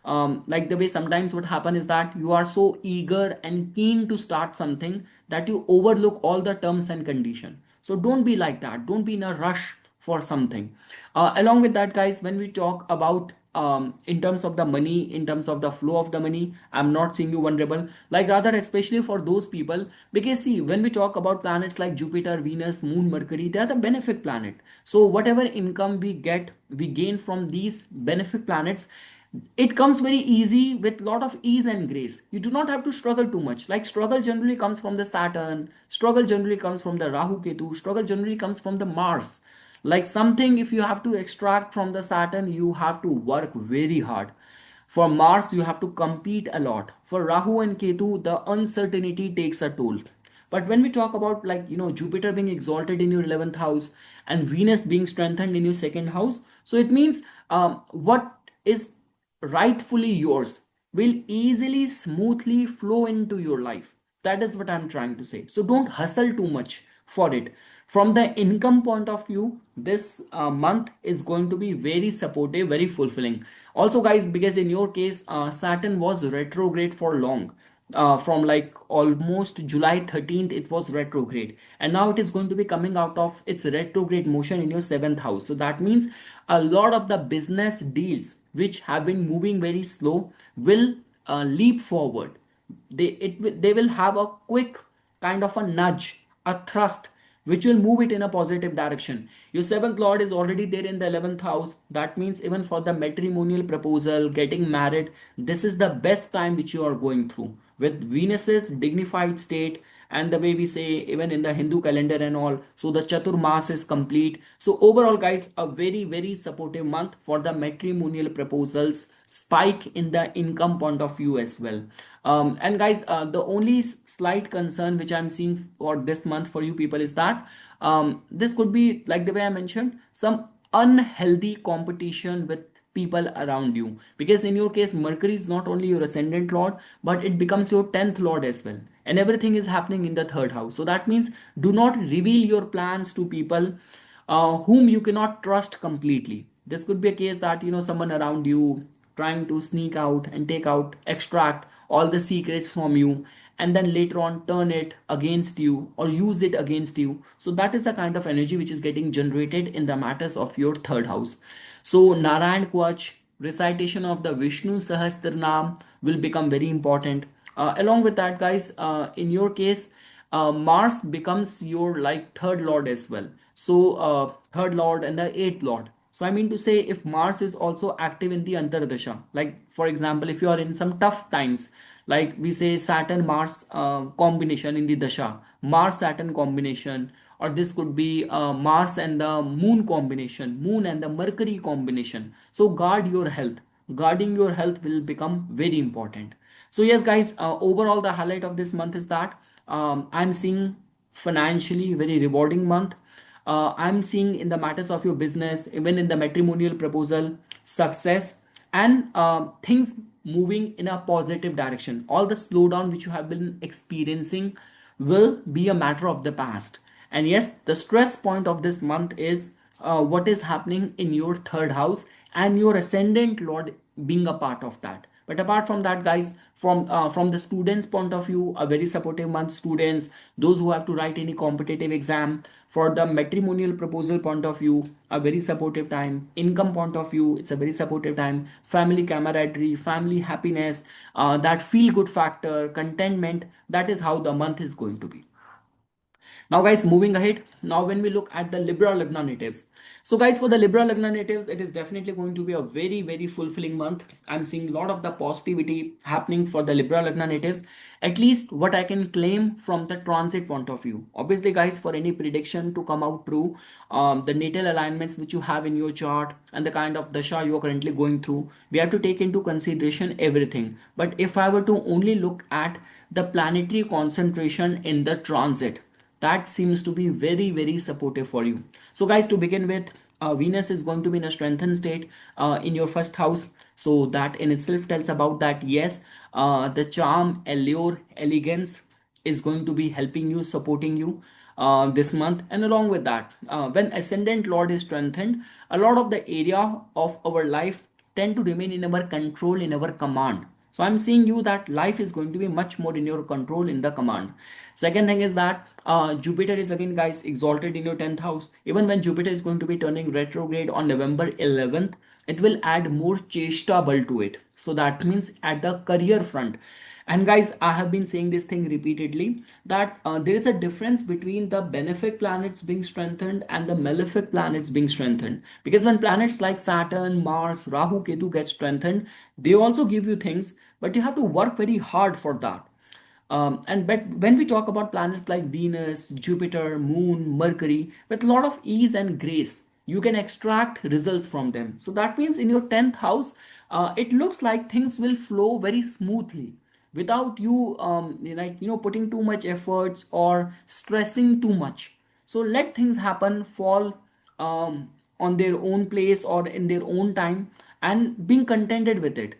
A: Like the way sometimes what happen is that you are so eager and keen to start something that you overlook all the terms and condition. So don't be like that. Don't be in a rush for something. Along with that guys, when we talk about in terms of the money, in terms of the flow of the money, I'm not seeing you vulnerable, like rather especially for those people, because see, when we talk about planets like Jupiter, Venus, Moon, Mercury, they are the benefic planet. So whatever income we get, we gain from these benefic planets, it comes very easy with lot of ease and grace. You do not have to struggle too much. Like struggle generally comes from the Saturn, struggle generally comes from the Rahu Ketu, struggle generally comes from the Mars. Like something, if you have to extract from the Saturn, you have to work very hard. For Mars, you have to compete a lot. For Rahu and Ketu, the uncertainty takes a toll. But when we talk about like Jupiter being exalted in your 11th house and Venus being strengthened in your second house, so it means what is rightfully yours will easily, smoothly flow into your life. That is what I'm trying to say. So don't hustle too much for it. From the income point of view, this month is going to be very supportive, very fulfilling. Also, guys, because in your case, Saturn was retrograde for long. From like almost July 13th, it was retrograde, and now it is going to be coming out of its retrograde motion in your seventh house. So that means a lot of the business deals which have been moving very slow will leap forward. They will have a quick kind of a nudge, a thrust, which will move it in a positive direction. Your seventh lord is already there in the 11th house. That means even for the matrimonial proposal, getting married, this is the best time which you are going through with Venus's dignified state and the way we say even in the Hindu calendar and all, so the Chaturmas is complete. So overall guys, a very very supportive month for the matrimonial proposals, spike in the income point of view as well. And guys, the only slight concern which I'm seeing for this month for you people is that this could be like the way I mentioned, some unhealthy competition with people around you, because in your case Mercury is not only your ascendant lord, but it becomes your 10th lord as well, and everything is happening in the third house. So that means do not reveal your plans to people whom you cannot trust completely. This could be a case that someone around you trying to sneak out and take out, extract all the secrets from you, and then later on turn it against you or use it against you. So that is the kind of energy which is getting generated in the matters of your third house. So Narayan Kwach, recitation of the Vishnu Sahasranam will become very important. Along with that, guys, in your case, Mars becomes your like third lord as well. So third lord and the eighth lord. So I mean to say, if Mars is also active in the Antardasha, like for example, if you are in some tough times, like we say Saturn Mars combination in the Dasha, Mars Saturn combination, or this could be Mars and the Moon combination, Moon and the Mercury combination. So guard your health. Guarding your health will become very important. So yes, guys, overall the highlight of this month is that I'm seeing financially very rewarding month. I'm seeing in the matters of your business, even in the matrimonial proposal, success, and things moving in a positive direction. All the slowdown which you have been experiencing will be a matter of the past. And yes, the stress point of this month is what is happening in your third house and your ascendant lord being a part of that. But apart from that, guys, from the students point of view, a very supportive month. Students, those who have to write any competitive exam, for the matrimonial proposal point of view, a very supportive time. Income point of view, it's a very supportive time. Family camaraderie, family happiness, that feel good factor, contentment, that is how the month is going to be. Now, guys, moving ahead. Now, when we look at the Libra Lagna natives. So, guys, for the Libra Lagna natives, it is definitely going to be a very, very fulfilling month. I'm seeing a lot of the positivity happening for the Libra Lagna natives. At least what I can claim from the transit point of view. Obviously, guys, for any prediction to come out true, the natal alignments which you have in your chart and the kind of dasha you are currently going through, we have to take into consideration everything. But if I were to only look at the planetary concentration in the transit, that seems to be very very supportive for you. So guys, to begin with, Venus is going to be in a strengthened state in your first house. So that in itself tells about that yes, the charm, allure, elegance is going to be helping you, supporting you this month. And along with that, when ascendant lord is strengthened, a lot of the area of our life tend to remain in our control, in our command. So I'm seeing you that life is going to be much more in your control, in the command. Second thing is that Jupiter is again, guys, exalted in your 10th house. Even when Jupiter is going to be turning retrograde on November 11th, it will add more cheshta bal to it. So that means at the career front. And guys, I have been saying this thing repeatedly, that there is a difference between the benefic planets being strengthened and the malefic planets being strengthened. Because when planets like Saturn, Mars, Rahu, Ketu get strengthened, they also give you things, but you have to work very hard for that. And but when we talk about planets like Venus, Jupiter, Moon, Mercury, with a lot of ease and grace, you can extract results from them. So that means in your 10th house, it looks like things will flow very smoothly without you, putting too much efforts or stressing too much. So let things happen, fall on their own place or in their own time, and being contented with it,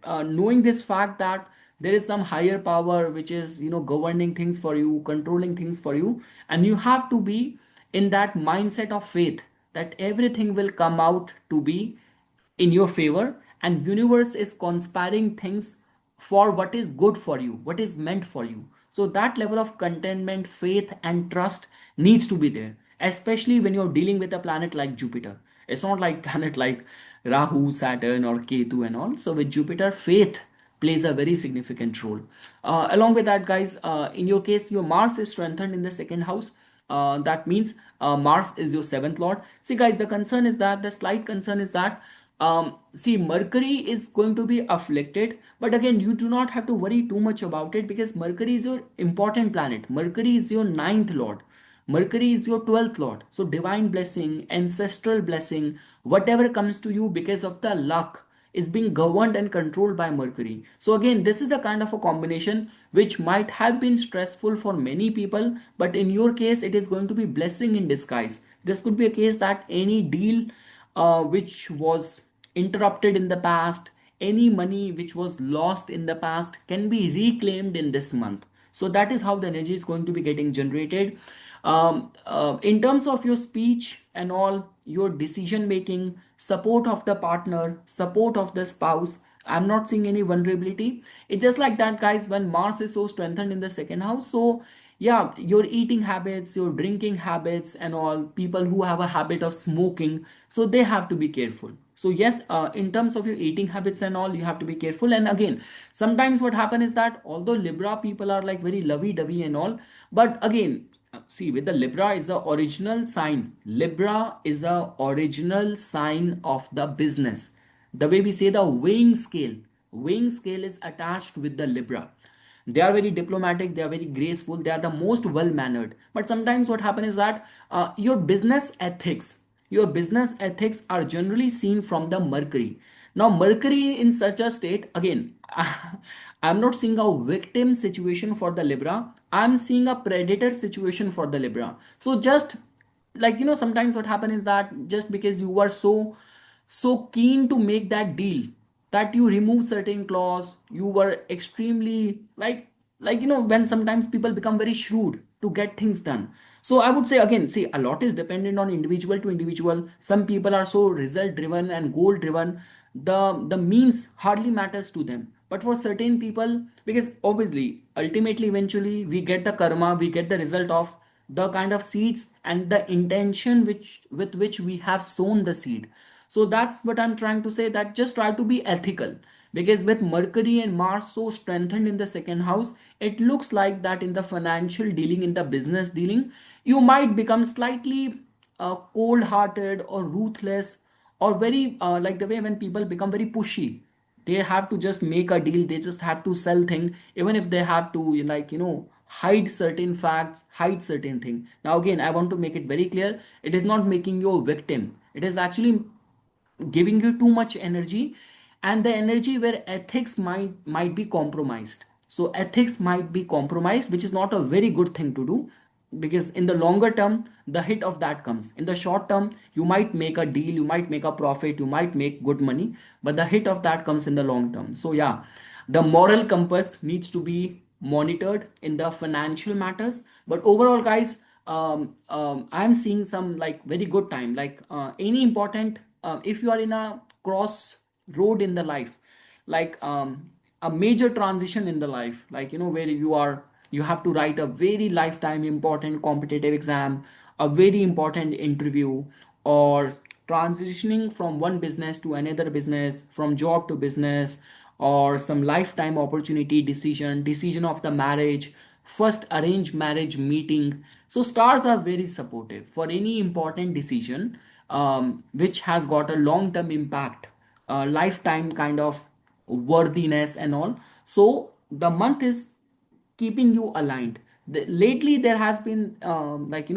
A: knowing this fact that there is some higher power which is governing things for you, controlling things for you, and you have to be in that mindset of faith that everything will come out to be in your favor, and universe is conspiring things for what is good for you, what is meant for you. So that level of contentment, faith and trust needs to be there, especially when you're dealing with a planet like Jupiter. It's not like planet like Rahu, Saturn or Ketu and all. So with Jupiter, faith plays a very significant role. Along with that, guys, in your case, your Mars is strengthened in the second house. That means Mars is your seventh lord. See, guys, the slight concern is that See, Mercury is going to be afflicted, but again, you do not have to worry too much about it, because Mercury is your important planet. Mercury is your ninth lord. Mercury is your 12th lord. So divine blessing, ancestral blessing, whatever comes to you because of the luck, is being governed and controlled by Mercury. So again, this is a kind of a combination which might have been stressful for many people, but in your case, it is going to be blessing in disguise. This could be a case that any deal which was interrupted in the past, any money which was lost in the past, can be reclaimed in this month. So that is how the energy is going to be getting generated. In terms of your speech and all, your decision making, support of the partner, support of the spouse, I'm not seeing any vulnerability. It's just like that, guys, when Mars is so strengthened in the second house. So yeah, your eating habits, your drinking habits and all, people who have a habit of smoking, so they have to be careful. So yes, in terms of your eating habits and all, you have to be careful. And again, sometimes what happen is that although Libra people are like very lovey-dovey and all, but again, see, with the Libra is the original sign. Libra is a original sign of the business. The way we say the weighing scale is attached with the Libra. They are very diplomatic, they are very graceful, they are the most well mannered. But sometimes what happens is that your business ethics are generally seen from the Mercury. Now Mercury in such a state, again, I'm not seeing a victim situation for the Libra, I'm seeing a predator situation for the Libra. So just like, sometimes what happens is that just because you are so keen to make that deal, that you remove certain clause, you were extremely like, when sometimes people become very shrewd to get things done. So I would say, again, see, a lot is dependent on individual to individual. Some people are so result driven and goal driven, the means hardly matters to them. But for certain people, because obviously ultimately eventually we get the karma, we get the result of the kind of seeds and the intention with which we have sown the seed. So that's what I'm trying to say, that just try to be ethical, because with Mercury and Mars so strengthened in the second house, it looks like that in the financial dealing, in the business dealing, you might become slightly cold hearted or ruthless, or very like the way when people become very pushy. They have to just make a deal, they just have to sell thing, even if they have to like, hide certain facts, hide certain thing. Now again, I want to make it very clear, it is not making you a victim, it is actually giving you too much energy, and the energy where ethics might be compromised. So ethics might be compromised, which is not a very good thing to do, because in the longer term the hit of that comes. In the short term you might make a deal, you might make a profit, you might make good money, but the hit of that comes in the long term. So yeah, the moral compass needs to be monitored in the financial matters. But overall, guys, I'm seeing some like very good time, like any important, if you are in a cross road in the life, like a major transition in the life, like, where you have to write a very lifetime important competitive exam, a very important interview, or transitioning from one business to another business, from job to business, or some lifetime opportunity decision of the marriage, first arranged marriage meeting. So stars are very supportive for any important decision, which has got a long term impact, lifetime kind of worthiness and all. So the month is keeping you aligned. Lately there has been like,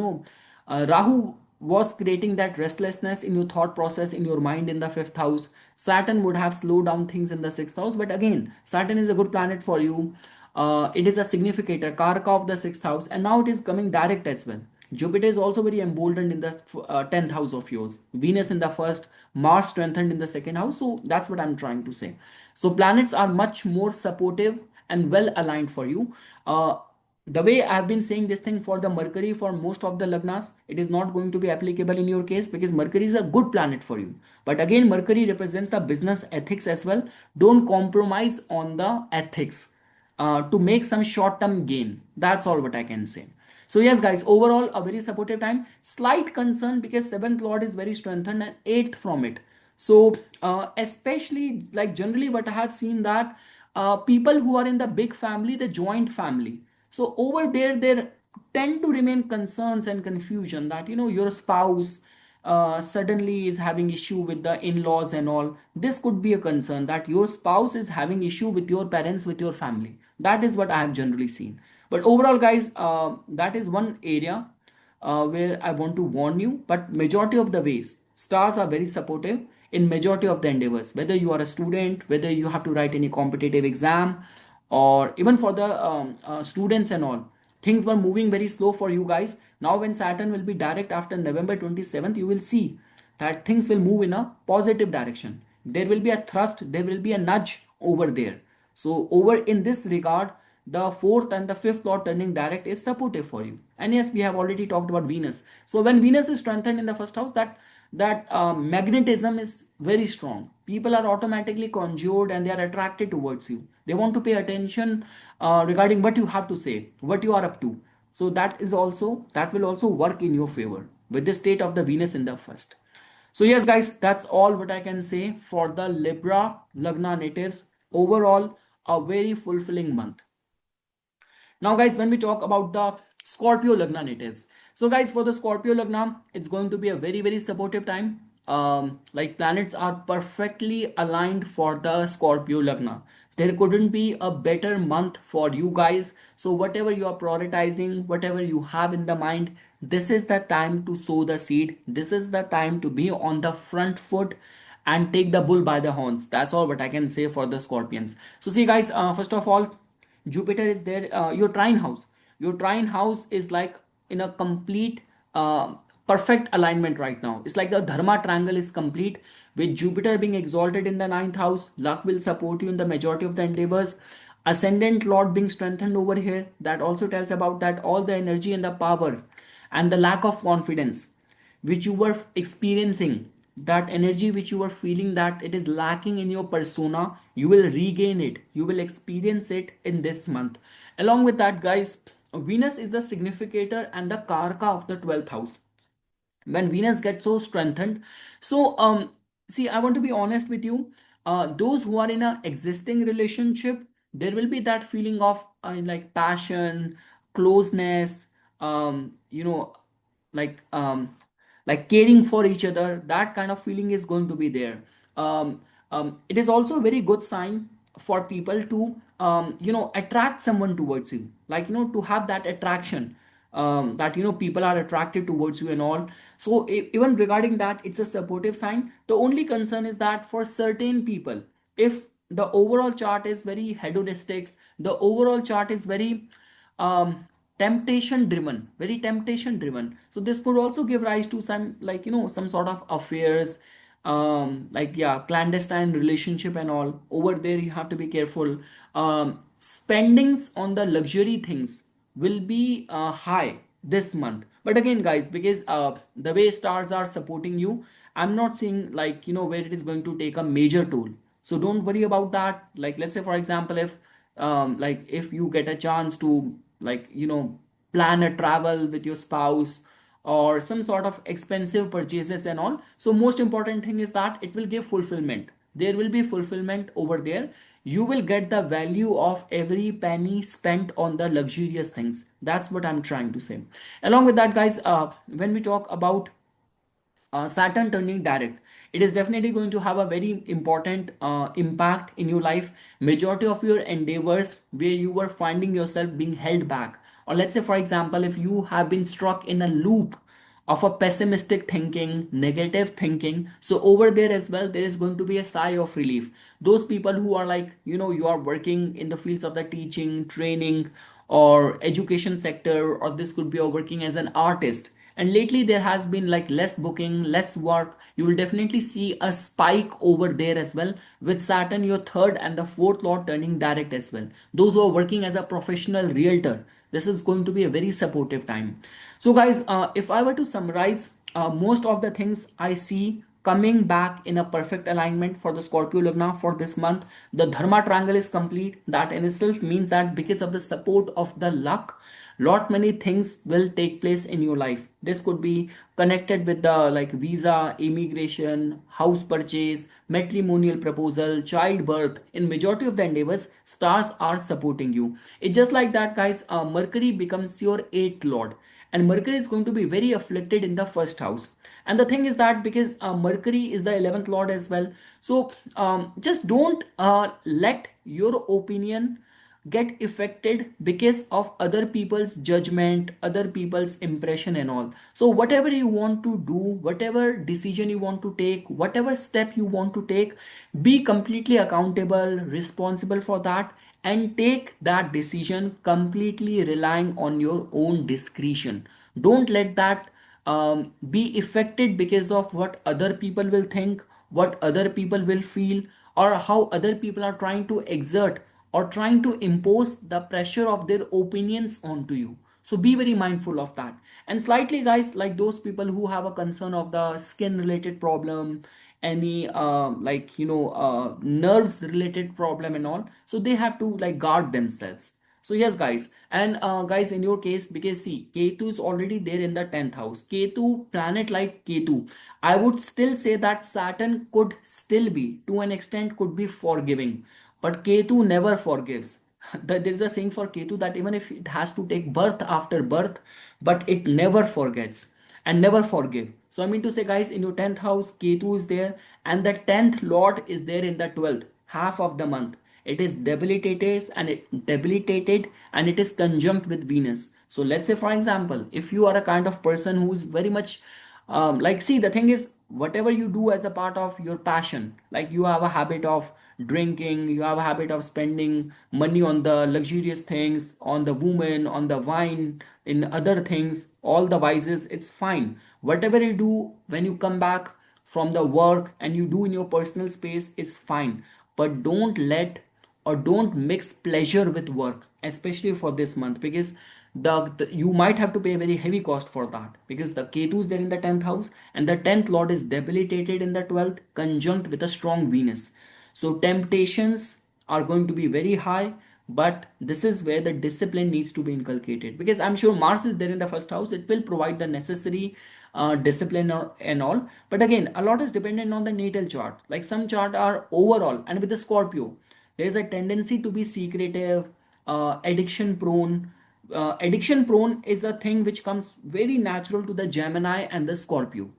A: Rahu was creating that restlessness in your thought process, in your mind, in the fifth house. Saturn would have slowed down things in the sixth house, but again, Saturn is a good planet for you. It is a significator, karaka of the sixth house, and now it is coming direct as well. Jupiter is also very emboldened in the 10th house of yours. Venus in the first, Mars strengthened in the second house. So that's what I'm trying to say. So planets are much more supportive and well aligned for you. The way I've been saying this thing for the Mercury for most of the Lagnas, it is not going to be applicable in your case, because Mercury is a good planet for you. But again, Mercury represents the business ethics as well. Don't compromise on the ethics to make some short term gain. That's all what I can say. So yes, guys, overall a very supportive time. Slight concern because seventh lord is very strengthened and eighth from it. So especially like generally what I have seen that people who are in the big family, the joint family. So over there tend to remain concerns and confusion that, your spouse suddenly is having issue with the in-laws and all. This could be a concern that your spouse is having issue with your parents, with your family. That is what I have generally seen. But overall, guys, that is one area where I want to warn you. But majority of the ways, stars are very supportive in majority of the endeavors. Whether you are a student, whether you have to write any competitive exam, or even for the students and all, things were moving very slow for you guys. Now, when Saturn will be direct after November 27th, you will see that things will move in a positive direction. There will be a thrust, there will be a nudge over there. So, over in this regard, the fourth and the fifth lord turning direct is supportive for you. And yes, we have already talked about Venus. So when Venus is strengthened in the first house, that magnetism is very strong. People are automatically conjured and they are attracted towards you. They want to pay attention regarding what you have to say, what you are up to. So that will also work in your favor with the state of the Venus in the first. So yes, guys, that's all what I can say for the Libra Lagna natives. Overall, a very fulfilling month. Now, guys, when we talk about the Scorpio Lagna natives, so guys, for the Scorpio Lagna, it's going to be a very, very supportive time. Like planets are perfectly aligned for the Scorpio Lagna. There couldn't be a better month for you guys. So, whatever you are prioritizing, whatever you have in the mind, this is the time to sow the seed. This is the time to be on the front foot and take the bull by the horns. That's all what I can say for the Scorpions. So, see, guys, first of all, Jupiter is there. Your trine house. Your trine house is like in a complete, perfect alignment right now. It's like the Dharma triangle is complete with Jupiter being exalted in the ninth house. Luck will support you in the majority of the endeavors. Ascendant Lord being strengthened over here. That also tells about that all the energy and the power and the lack of confidence which you were experiencing, that energy which you were feeling that it is lacking in your persona, you will regain it, you will experience it in this month. Along with that, guys, Venus is the significator and the karka of the 12th house. When Venus gets so strengthened, so see, I want to be honest with you. Those who are in a existing relationship, there will be that feeling of like passion, closeness, you know, like caring for each other. That kind of feeling is going to be there. It is also a very good sign for people to attract someone towards you, like to have that attraction, that people are attracted towards you and all. So even regarding that, it's a supportive sign. The only concern is that for certain people, if the overall chart is very hedonistic, the overall chart is very temptation driven, very temptation driven, so this could also give rise to some, like some sort of affairs, like, yeah, clandestine relationship and all. Over there you have to be careful. Spendings on the luxury things will be high this month. But again, guys, because the way stars are supporting you, I'm not seeing, like, where it is going to take a major toll. So don't worry about that. Like, let's say for example, if like if you get a chance to, like, plan a travel with your spouse or some sort of expensive purchases and all, so most important thing is that it will give fulfillment. There will be fulfillment over there. You will get the value of every penny spent on the luxurious things. That's what I'm trying to say. Along with that, guys, when we talk about Saturn turning direct, it is definitely going to have a very important impact in your life. Majority of your endeavors where you were finding yourself being held back, or let's say for example, if you have been struck in a loop of a pessimistic thinking, negative thinking, so over there as well, there is going to be a sigh of relief. Those people who are like, you are working in the fields of the teaching, training, or education sector, or this could be you're working as an artist, and lately there has been like less booking, less work, you will definitely see a spike over there as well, with Saturn, your third and the fourth lord, turning direct as well. Those who are working as a professional realtor, this is going to be a very supportive time. So guys, if I were to summarize, most of the things I see coming back in a perfect alignment for the Scorpio Lagna for this month. The Dharma triangle is complete. That in itself means that because of the support of the luck, lot many things will take place in your life. This could be connected with the, like, visa, immigration, house purchase, matrimonial proposal, childbirth. In majority of the endeavors, stars are supporting you. It's just like that, guys. Mercury becomes your eighth lord, and Mercury is going to be very afflicted in the first house. And the thing is that because Mercury is the 11th lord as well, so just don't let your opinion get affected because of other people's judgment, other people's impression and all. So whatever you want to do, whatever decision you want to take, whatever step you want to take, be completely accountable, responsible for that, and take that decision completely relying on your own discretion. Don't let that be affected because of what other people will think, what other people will feel, or how other people are trying to exert or trying to impose the pressure of their opinions onto you. So be very mindful of that. And slightly, guys, like those people who have a concern of the skin related problem, any nerves related problem and all, so they have to like guard themselves. So yes, guys, and guys, in your case, because see, Ketu is already there in the 10th house. Ketu, planet like Ketu, I would still say that Saturn could still be, to an extent, could be forgiving, but Ketu never forgives. There's a saying for Ketu that even if it has to take birth after birth, but it never forgets and never forgive. So I mean to say, guys, in your 10th house, Ketu is there, and the 10th lord is there in the 12th, half of the month. It is debilitated and it is conjunct with Venus. So let's say, for example, if you are a kind of person who is very much like, see, the thing is, whatever you do as a part of your passion, like you have a habit of drinking, you have a habit of spending money on the luxurious things, on the woman, on the wine, in other things, all the vices, it's fine. Whatever you do when you come back from the work and you do in your personal space, it's fine. But don't let or don't mix pleasure with work, especially for this month, because you might have to pay a very heavy cost for that, because the Ketu is there in the 10th house and the 10th lord is debilitated in the 12th, conjunct with a strong Venus. So temptations are going to be very high, but this is where the discipline needs to be inculcated, because I'm sure Mars is there in the first house. It will provide the necessary discipline and all, but again, a lot is dependent on the natal chart. Like some chart are overall, and with the Scorpio there is a tendency to be secretive, addiction prone. Addiction prone is a thing which comes very natural to the Gemini and the Scorpio.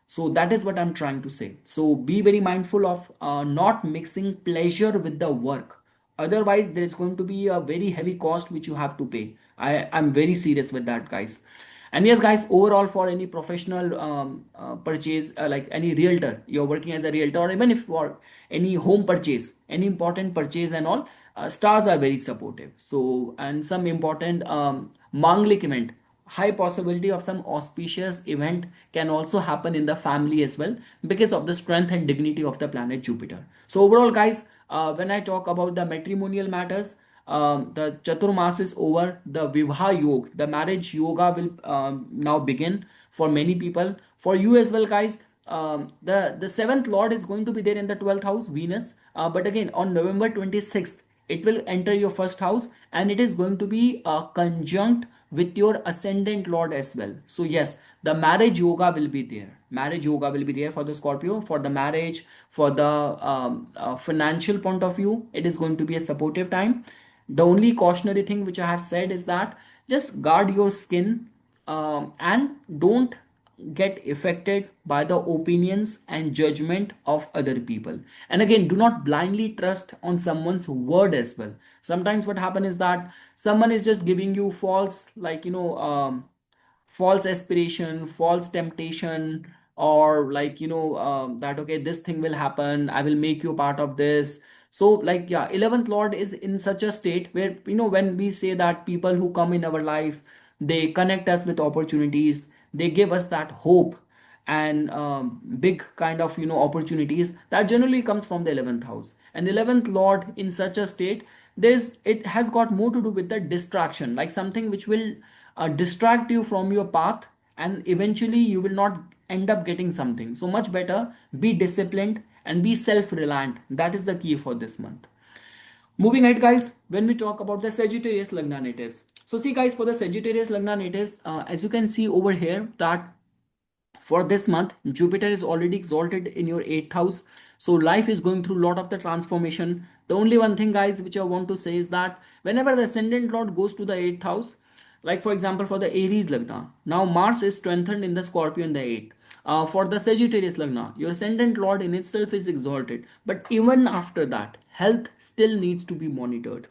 A: So that is what I'm trying to say. So be very mindful of not mixing pleasure with the work. Otherwise, there is going to be a very heavy cost which you have to pay. I'm very serious with that, guys. And yes, guys, overall, for any professional purchase, like any realtor, you're working as a realtor, or even if for any home purchase, any important purchase and all, stars are very supportive. So, and some important manglik event, high possibility of some auspicious event can also happen in the family as well, because of the strength and dignity of the planet Jupiter. So overall, guys, when I talk about the matrimonial matters, the Chaturmas is over. The Vivha Yoga, the marriage yoga, will now begin for many people. For you as well, guys. The seventh lord is going to be there in the 12th house, Venus. But again, on November 26th, it will enter your first house, and it is going to be conjunct with your ascendant lord as well. So yes, the marriage yoga will be there. Marriage yoga will be there for the Scorpio, for the marriage, for the financial point of view. It is going to be a supportive time. The only cautionary thing which I have said is that just guard your skin, and don't get affected by the opinions and judgment of other people. And again, do not blindly trust on someone's word as well. Sometimes what happen is that someone is just giving you false, false aspiration, false temptation, or that okay, this thing will happen, I will make you part of this. So like, yeah, 11th lord is in such a state where, when we say that people who come in our life, they connect us with opportunities, they give us that hope and big kind of opportunities, that generally comes from the 11th house. And 11th lord in such a state, it has got more to do with the distraction, like something which will distract you from your path, and eventually you will not end up getting something. So much better be disciplined and be self-reliant. That is the key for this month. Moving ahead, guys, when we talk about the Sagittarius Lagna natives. So see, guys, for the Sagittarius Lagna natives, as you can see over here, that for this month, Jupiter is already exalted in your 8th house. So life is going through a lot of the transformation. The only one thing, guys, which I want to say is that whenever the ascendant lord goes to the 8th house, Like for example, for the Aries Lagna, now Mars is strengthened in the Scorpio in the 8th. For the Sagittarius Lagna, your ascendant Lord in itself is exalted. But even after that, health still needs to be monitored.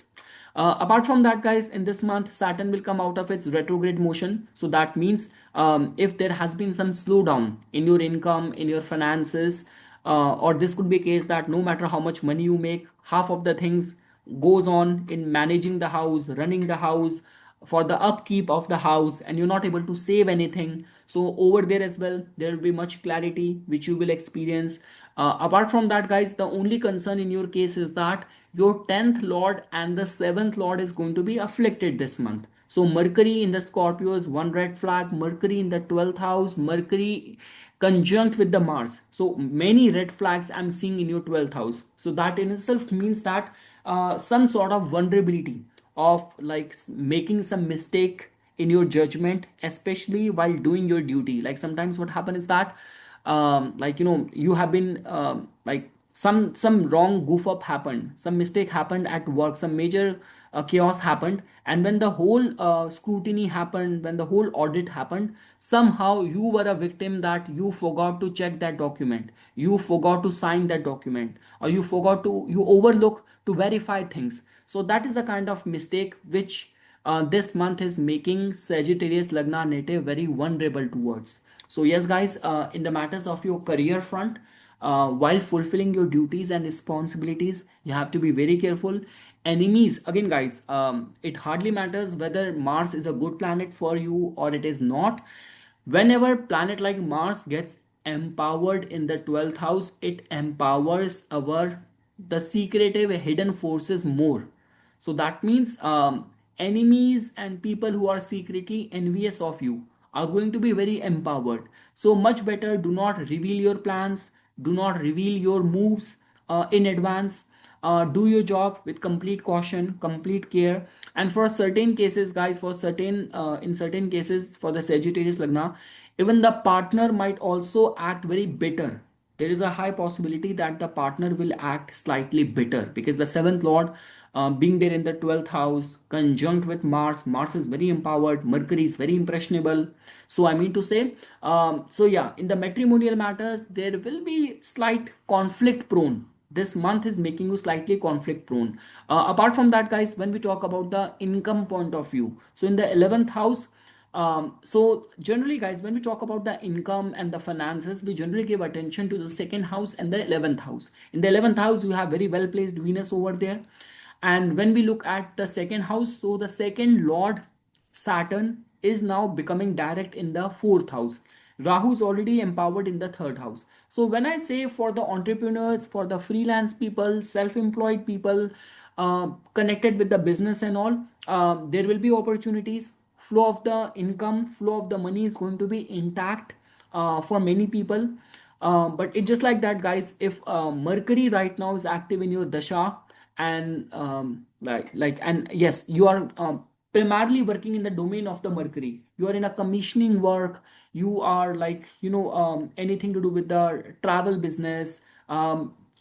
A: Apart from that, guys, in this month, Saturn will come out of its retrograde motion. So that means if there has been some slowdown in your income, in your finances, or this could be a case that no matter how much money you make, half of the things goes on in managing the house, running the house, for the upkeep of the house, and you're not able to save anything. So over there as well, there will be much clarity which you will experience. Apart from that, guys, the only concern in your case is that your 10th lord and the 7th lord is going to be afflicted this month. So Mercury in the Scorpio is one red flag. Mercury in the 12th house, Mercury conjunct with the Mars. So many red flags I'm seeing in your 12th house. So that in itself means that some sort of vulnerability of like making some mistake in your judgment, especially while doing your duty. Like sometimes what happens is that like you have been like some wrong goof up happened, some mistake happened at work, some major chaos happened, and when the whole scrutiny happened, when the whole audit happened, somehow you were a victim that you forgot to check that document, you forgot to sign that document, or you overlook to verify things. So that is the kind of mistake which this month is making Sagittarius Lagna native very vulnerable towards. So yes, guys, in the matters of your career front, while fulfilling your duties and responsibilities, you have to be very careful. Enemies, again, guys, it hardly matters whether Mars is a good planet for you or it is not. Whenever planet like Mars gets empowered in the 12th house, it empowers our the secretive hidden forces more. So that means enemies and people who are secretly envious of you are going to be very empowered. So much better do not reveal your plans, do not reveal your moves in advance. Do your job with complete caution, complete care. And for certain cases, guys, for certain in certain cases for the Sagittarius Lagna, even the partner might also act very bitter. There is a high possibility that the partner will act slightly bitter because the seventh lord being there in the 12th house conjunct with Mars is very empowered, Mercury is very impressionable. So I mean to say, so yeah, in the matrimonial matters there will be slight conflict prone. This month is making you slightly conflict prone. Apart from that, guys, when we talk about the income point of view, so in the 11th house, so generally, guys, when we talk about the income and the finances, we generally give attention to the second house and the 11th house. In the 11th house, you have very well placed Venus over there. And when we look at the second house, so the second lord Saturn is now becoming direct in the fourth house. Rahu is already empowered in the third house. So when I say for the entrepreneurs, for the freelance people, self-employed people, connected with the business and all, there will be opportunities. Flow of the income, flow of the money is going to be intact for many people. But it's just like that, guys. If Mercury right now is active in your dasha, and and yes, you are primarily working in the domain of the Mercury. You are in a commissioning work. You are like anything to do with the travel business.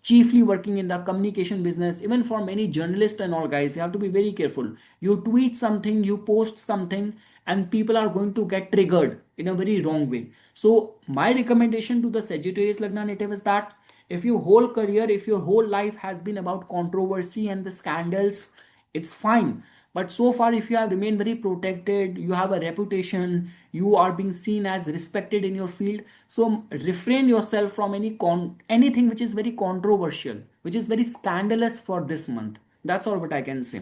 A: Chiefly working in the communication business. Even for many journalists and all, guys, you have to be very careful. You tweet something, you post something, and people are going to get triggered in a very wrong way. So my recommendation to the Sagittarius Lagna native is that if your whole career, if your whole life has been about controversy and the scandals, it's fine. But so far, if you have remained very protected, you have a reputation, you are being seen as respected in your field. So refrain yourself from anything which is very controversial, which is very scandalous for this month. That's all what I can say.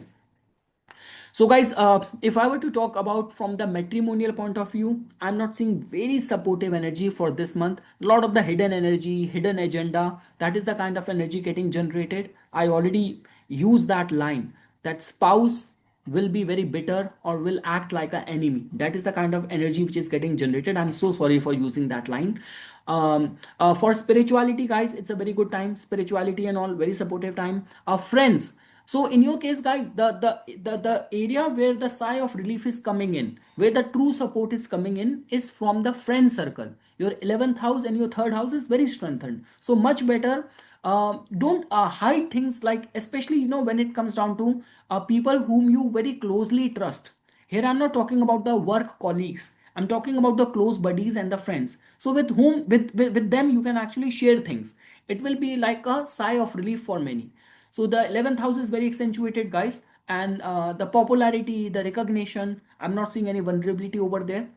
A: So, guys, if I were to talk about from the matrimonial point of view, I'm not seeing very supportive energy for this month. A lot of the hidden energy, hidden agenda, that is the kind of energy getting generated. I already used that line that spouse will be very bitter or will act like an enemy. That is the kind of energy which is getting generated. I'm so sorry for using that line. For spirituality, guys, it's a very good time. Spirituality and all, very supportive time. Friends, so in your case, guys, the area where the sigh of relief is coming in, where the true support is coming in, is from the friend circle. Your 11th house and your third house is very strengthened. So much better. Don't hide things, like especially when it comes down to people whom you very closely trust. Here I'm not talking about the work colleagues. I'm talking about the close buddies and the friends. So with whom with them you can actually share things. It will be like a sigh of relief for many. So the 11th house is very accentuated, guys, and the popularity, the recognition. I'm not seeing any vulnerability over there.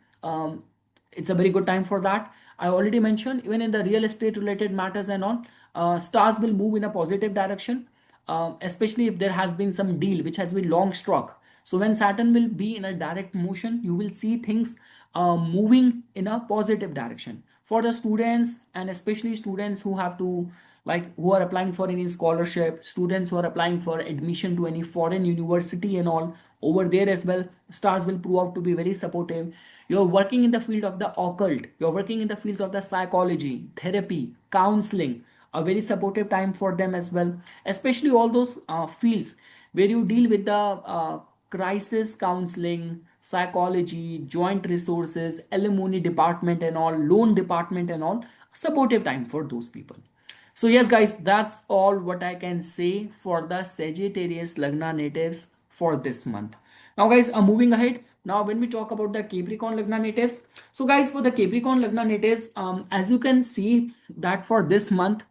A: It's a very good time for that. I already mentioned, even in the real estate related matters and all, stars will move in a positive direction, especially if there has been some deal which has been long struck. So when Saturn will be in a direct motion, you will see things moving in a positive direction for the students, and especially students who have to, like, who are applying for any scholarship, students who are applying for admission to any foreign university and all. Over there as well, stars will prove out to be very supportive. You're working in the field of the occult, you're working in the fields of the psychology, therapy, counseling, a very supportive time for them as well, especially all those fields where you deal with the crisis counseling, psychology, joint resources, alimony department and all, loan department and all. Supportive time for those people. So yes, guys, that's all what I can say for the Sagittarius Lagna natives for this month. Now, guys, moving ahead. Now, when we talk about the Capricorn Lagna natives, so guys, for the Capricorn Lagna natives, as you can see that for this month,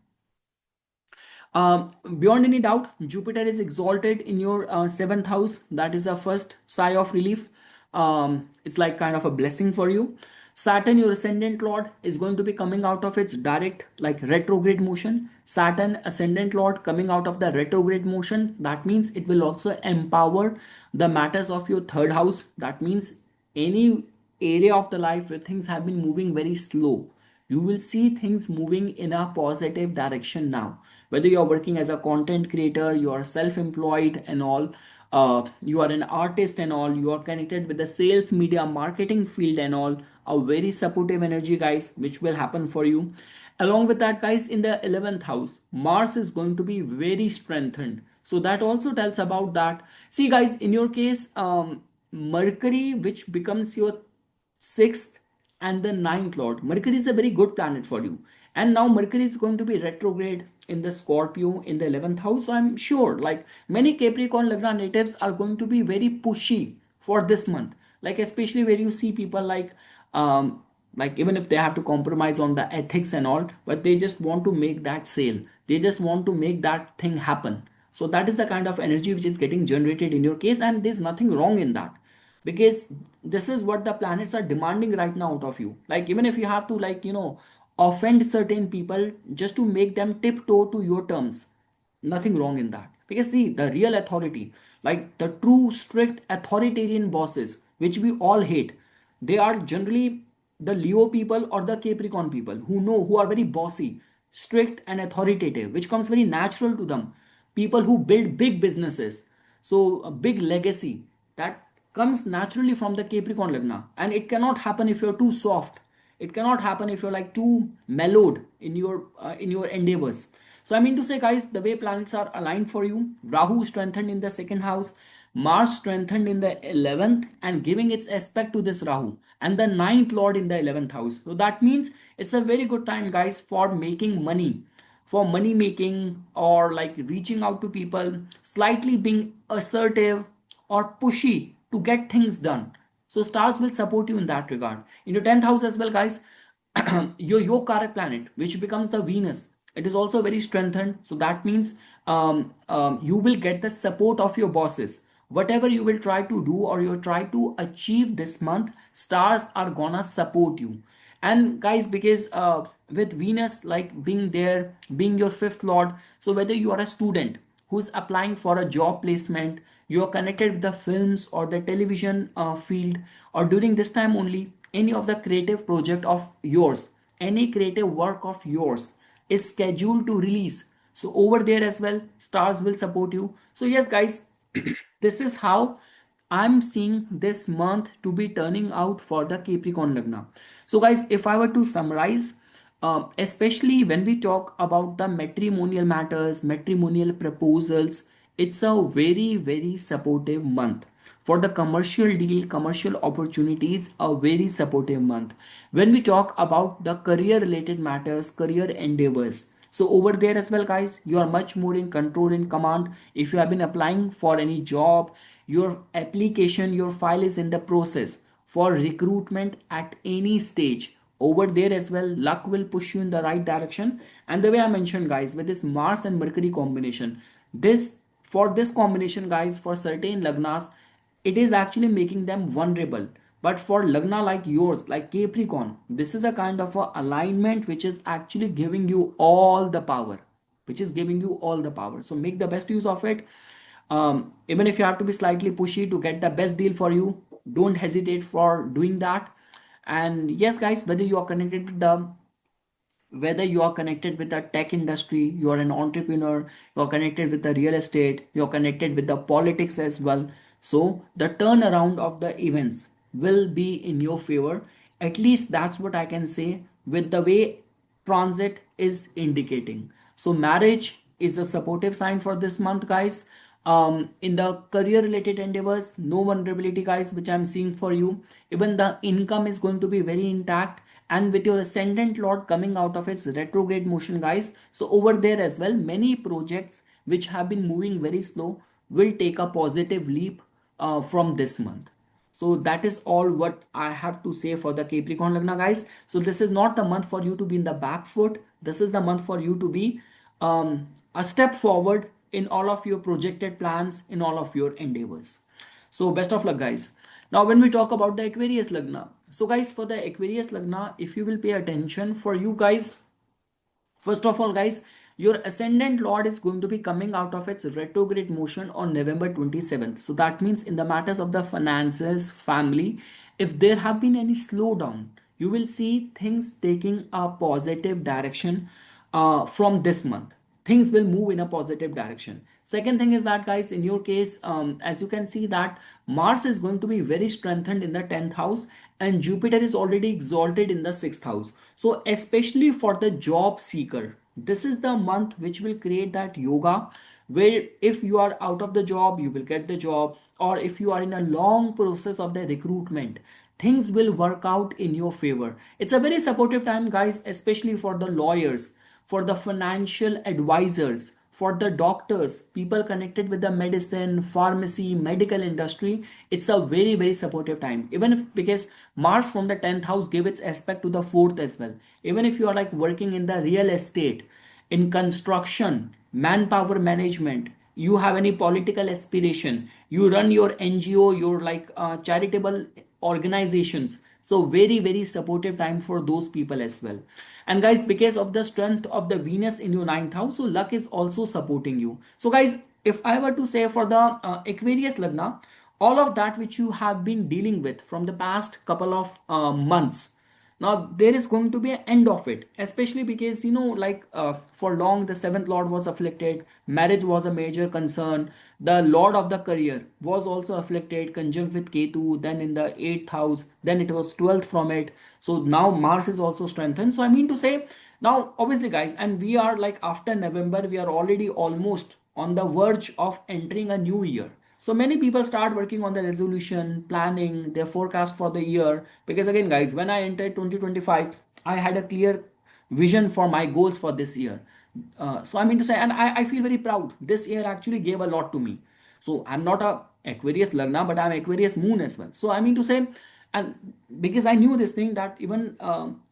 A: beyond any doubt, Jupiter is exalted in your seventh house. That is a first sigh of relief. It's like kind of a blessing for you. Saturn, your ascendant lord, is going to be coming out of its direct, like, retrograde motion. Saturn, ascendant lord, coming out of the retrograde motion. That means it will also empower the matters of your third house. That means any area of the life where things have been moving very slow, you will see things moving in a positive direction now. Whether you're working as a content creator, you are self-employed and all, you are an artist and all, you are connected with the sales, media, marketing field and all, a very supportive energy, guys, which will happen for you. Along with that, guys, in the 11th house, Mars is going to be very strengthened. So that also tells about that. See, guys, in your case, Mercury, which becomes your sixth and the ninth lord, Mercury is a very good planet for you. And now Mercury is going to be retrograde in the Scorpio in the 11th house. So I'm sure, like, many Capricorn Lagna natives are going to be very pushy for this month. Like, especially where you see people like, even if they have to compromise on the ethics and all, but they just want to make that sale, they just want to make that thing happen. So that is the kind of energy which is getting generated in your case, and there's nothing wrong in that, because this is what the planets are demanding right now out of you. Like, even if you have to, like, offend certain people just to make them tiptoe to your terms, nothing wrong in that. Because see, the real authority, like the true strict authoritarian bosses which we all hate, they are generally the Leo people or the Capricorn people who are very bossy, strict and authoritative, which comes very natural to them. People who build big businesses, so a big legacy, that comes naturally from the Capricorn Lagna, and it cannot happen if you're too soft. It cannot happen if you're like too mellowed in your endeavors. So I mean to say, guys, the way planets are aligned for you, Rahu strengthened in the second house, Mars strengthened in the 11th and giving its aspect to this Rahu, and the ninth lord in the 11th house. So that means it's a very good time, guys, for making money, for money making, or like reaching out to people, slightly being assertive or pushy to get things done. So stars will support you in that regard. In your 10th house as well, guys, your Yokarak planet, which becomes the Venus, it is also very strengthened. So that means you will get the support of your bosses. Whatever you will try to do or you try to achieve this month, stars are gonna support you. And guys, because with Venus, like, being there, being your fifth lord, so whether you are a student who's applying for a job placement, you are connected with the films or the television field, or during this time only, any of the creative project of yours, any creative work of yours is scheduled to release. So over there as well, stars will support you. So yes, guys, this is how I'm seeing this month to be turning out for the Capricorn Lagna. So, guys, if I were to summarize, especially when we talk about the matrimonial matters, matrimonial proposals, it's a very, very supportive month. For the commercial deal, commercial opportunities, a very supportive month. When we talk about the career related matters, career endeavors, so over there as well, guys, you are much more in control, in command. If you have been applying for any job, your application, your file is in the process for recruitment at any stage, over there as well, luck will push you in the right direction. And the way I mentioned, guys, with this Mars and Mercury combination, this for this combination, guys, for certain lagnas, it is actually making them vulnerable. But for lagna like yours, like Capricorn, this is a kind of a alignment which is actually giving you all the power, so make the best use of it. Even if you have to be slightly pushy to get the best deal for you, don't hesitate for doing that. And yes, guys, whether you are connected with the tech industry, you are an entrepreneur, you are connected with the real estate, you are connected with the politics as well, so the turnaround of the events will be in your favor. At least that's what I can say with the way transit is indicating. So marriage is a supportive sign for this month, guys. In the career related endeavors, no vulnerability, guys, which I'm seeing for you. Even the income is going to be very intact, and with your ascendant lord coming out of its retrograde motion, guys, so over there as well, many projects which have been moving very slow will take a positive leap from this month. So that is all what I have to say for the Capricorn Lagna, guys. So this is not the month for you to be in the back foot. This is the month for you to be a step forward in all of your projected plans, in all of your endeavors. So best of luck, guys. Now, when we talk about the Aquarius Lagna, so guys, for the Aquarius Lagna, if you will pay attention, for you guys, first of all, guys, your ascendant lord is going to be coming out of its retrograde motion on November 27th. So that means in the matters of the finances, family, if there have been any slowdown, you will see things taking a positive direction from this month. Things will move in a positive direction. Second thing is that, guys, in your case, as you can see that Mars is going to be very strengthened in the 10th house, and Jupiter is already exalted in the 6th house. So especially for the job seeker, this is the month which will create that yoga where if you are out of the job, you will get the job, or if you are in a long process of the recruitment, things will work out in your favor. It's a very supportive time, guys, especially for the lawyers, for the financial advisors, for the doctors, people connected with the medicine, pharmacy, medical industry. It's a very, very supportive time. Even if, because Mars from the 10th house gave its aspect to the 4th as well. Even if you are like working in the real estate, in construction, manpower management, you have any political aspiration, you run your NGO, your like charitable organizations, so very, very supportive time for those people as well. And guys, because of the strength of the Venus in your ninth house, so luck is also supporting you. So guys, if I were to say for the Aquarius Lagna, all of that which you have been dealing with from the past couple of months, now there is going to be an end of it, especially because like for long the seventh lord was afflicted, marriage was a major concern, the lord of the career was also afflicted, conjunct with Ketu, then in the 8th house, then it was 12th from it. So now Mars is also strengthened. So I mean to say, now obviously, guys, and we are like after November, we are already almost on the verge of entering a new year. So many people start working on the resolution, planning, their forecast for the year. Because again, guys, when I entered 2025, I had a clear vision for my goals for this year. So I mean to say, and I feel very proud. This year actually gave a lot to me. So I'm not a Aquarius Lagna, but I'm Aquarius Moon as well. So I mean to say, and because I knew this thing that even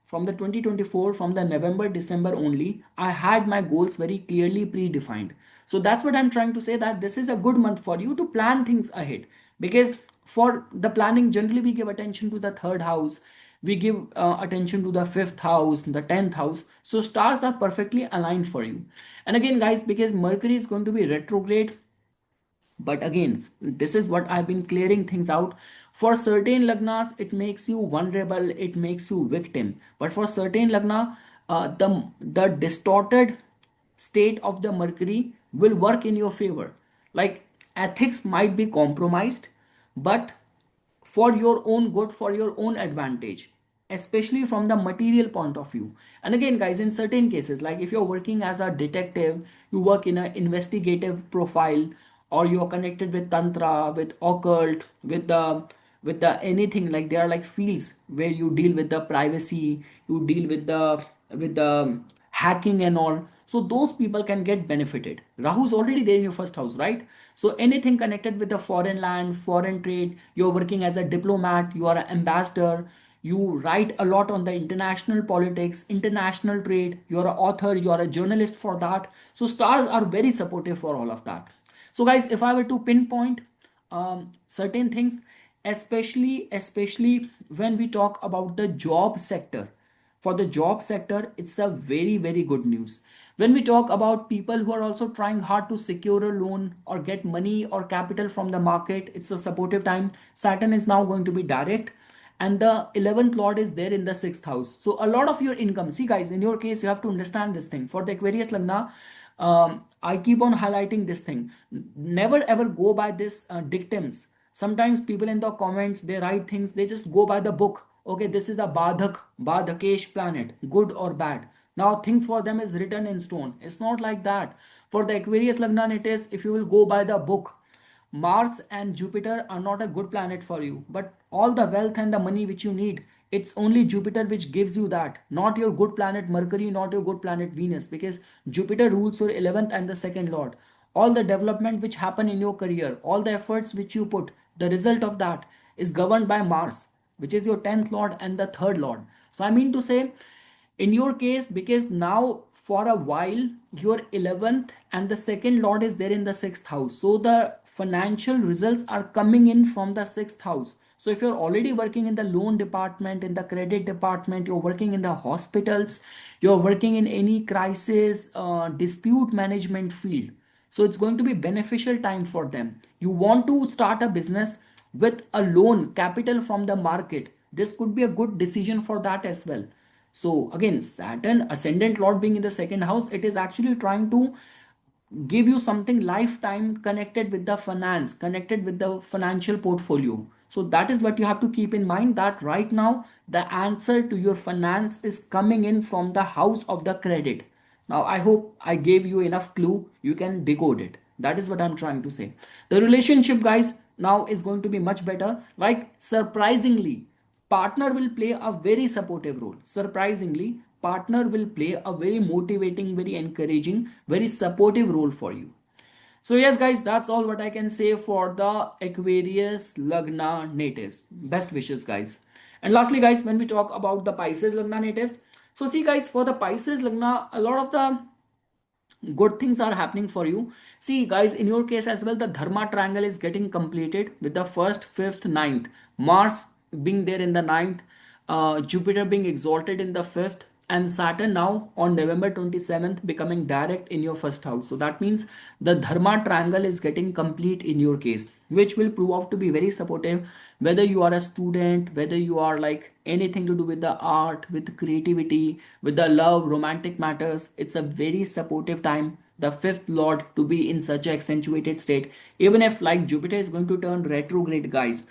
A: from the 2024, from the November, December only, I had my goals very clearly predefined. So that's what I'm trying to say, that this is a good month for you to plan things ahead. Because for the planning, generally we give attention to the third house, we give attention to the fifth house, the 10th house. So stars are perfectly aligned for you. And again, guys, because Mercury is going to be retrograde, but again, this is what I've been clearing things out. For certain lagnas, it makes you vulnerable, it makes you victim. But for certain lagna, the distorted state of the Mercury will work in your favor. Like ethics might be compromised, but for your own good, for your own advantage, especially from the material point of view. And again, guys, in certain cases, like if you're working as a detective, you work in an investigative profile, or you're connected with tantra, with occult, with the anything, like there are like fields where you deal with the privacy, you deal with the hacking and all. So those people can get benefited. Rahu is already there in your first house, right? So anything connected with the foreign land, foreign trade, you're working as a diplomat, you are an ambassador, you write a lot on the international politics, international trade, you're an author, you're a journalist for that. So stars are very supportive for all of that. So guys, if I were to pinpoint certain things, especially when we talk about the job sector, for the job sector it's a very good news. When we talk about people who are also trying hard to secure a loan or get money or capital from the market, it's a supportive time. Saturn is now going to be direct, and the 11th lord is there in the 6th house. So a lot of your income, see guys, in your case you have to understand this thing. For the Aquarius Lagna, I keep on highlighting this thing. Never ever go by this dictums. Sometimes people in the comments they write things, they just go by the book. Okay, this is a Badhakesh planet, good or bad. Now things for them is written in stone. It's not like that. For the Aquarius Lagna, it is, if you will go by the book, Mars and Jupiter are not a good planet for you, but all the wealth and the money which you need, it's only Jupiter which gives you that, not your good planet Mercury, not your good planet Venus, because Jupiter rules your 11th and the second lord. All the development which happen in your career, all the efforts which you put, the result of that is governed by Mars, which is your 10th lord and the third lord. So I mean to say, in your case, because now for a while your 11th and the second lord is there in the 6th house, so the financial results are coming in from the 6th house. So if you're already working in the loan department, in the credit department, you're working in the hospitals, you're working in any crisis dispute management field, so it's going to be beneficial time for them. You want to start a business with a loan capital from the market, this could be a good decision for that as well. So again, Saturn ascendant lord being in the second house, it is actually trying to give you something lifetime connected with the finance, connected with the financial portfolio. So that is what you have to keep in mind, that right now the answer to your finance is coming in from the house of the credit. Now I hope I gave you enough clue, you can decode it. That is what I'm trying to say. The relationship, guys, now is going to be much better. Like surprisingly, partner will play a very supportive role. Surprisingly, partner will play a very motivating, very encouraging, very supportive role for you. So yes guys, that's all what I can say for the Aquarius Lagna natives. Best wishes guys. And lastly guys, when we talk about the Pisces Lagna natives, so see guys, for the Pisces Lagna, a lot of the good things are happening for you. See guys, in your case as well, the Dharma triangle is getting completed with the first, fifth, ninth. Mars being there in the ninth, Jupiter being exalted in the fifth, and Saturn now on November 27th becoming direct in your first house. So that means the Dharma triangle is getting complete in your case, which will prove out to be very supportive. Whether you are a student, whether you are like anything to do with the art, with creativity, with the love, romantic matters, it's a very supportive time. The fifth lord to be in such an accentuated state, even if like Jupiter is going to turn retrograde guys,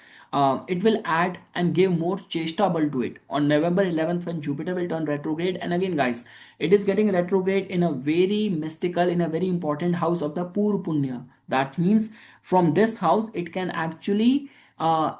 A: it will add and give more chesta bal to it on November 11th when Jupiter will turn retrograde. And again guys, it is getting retrograde in a very mystical, in a very important house of the Pur Punya. That means from this house it can actually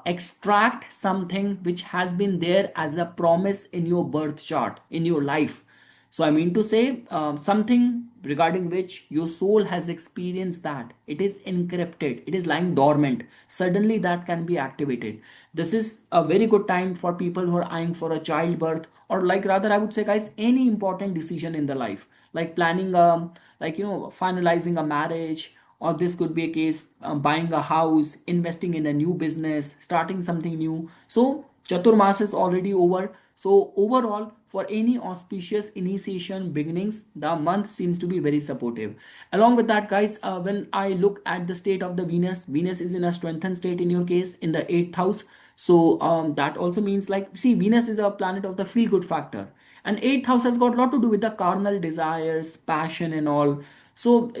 A: extract something which has been there as a promise in your birth chart, in your life. So I mean to say, something regarding which your soul has experienced that it is encrypted, it is lying dormant. Suddenly that can be activated. This is a very good time for people who are eyeing for a childbirth, or like rather I would say guys, any important decision in the life, like planning like finalizing a marriage, or this could be a case buying a house, investing in a new business, starting something new. So Chaturmas is already over. So overall, for any auspicious initiation beginnings, the month seems to be very supportive. Along with that, guys, when I look at the state of the Venus, Venus is in a strengthened state in your case in the eighth house. So that also means like, see, Venus is a planet of the feel good factor, and eighth house has got a lot to do with the carnal desires, passion, and all. So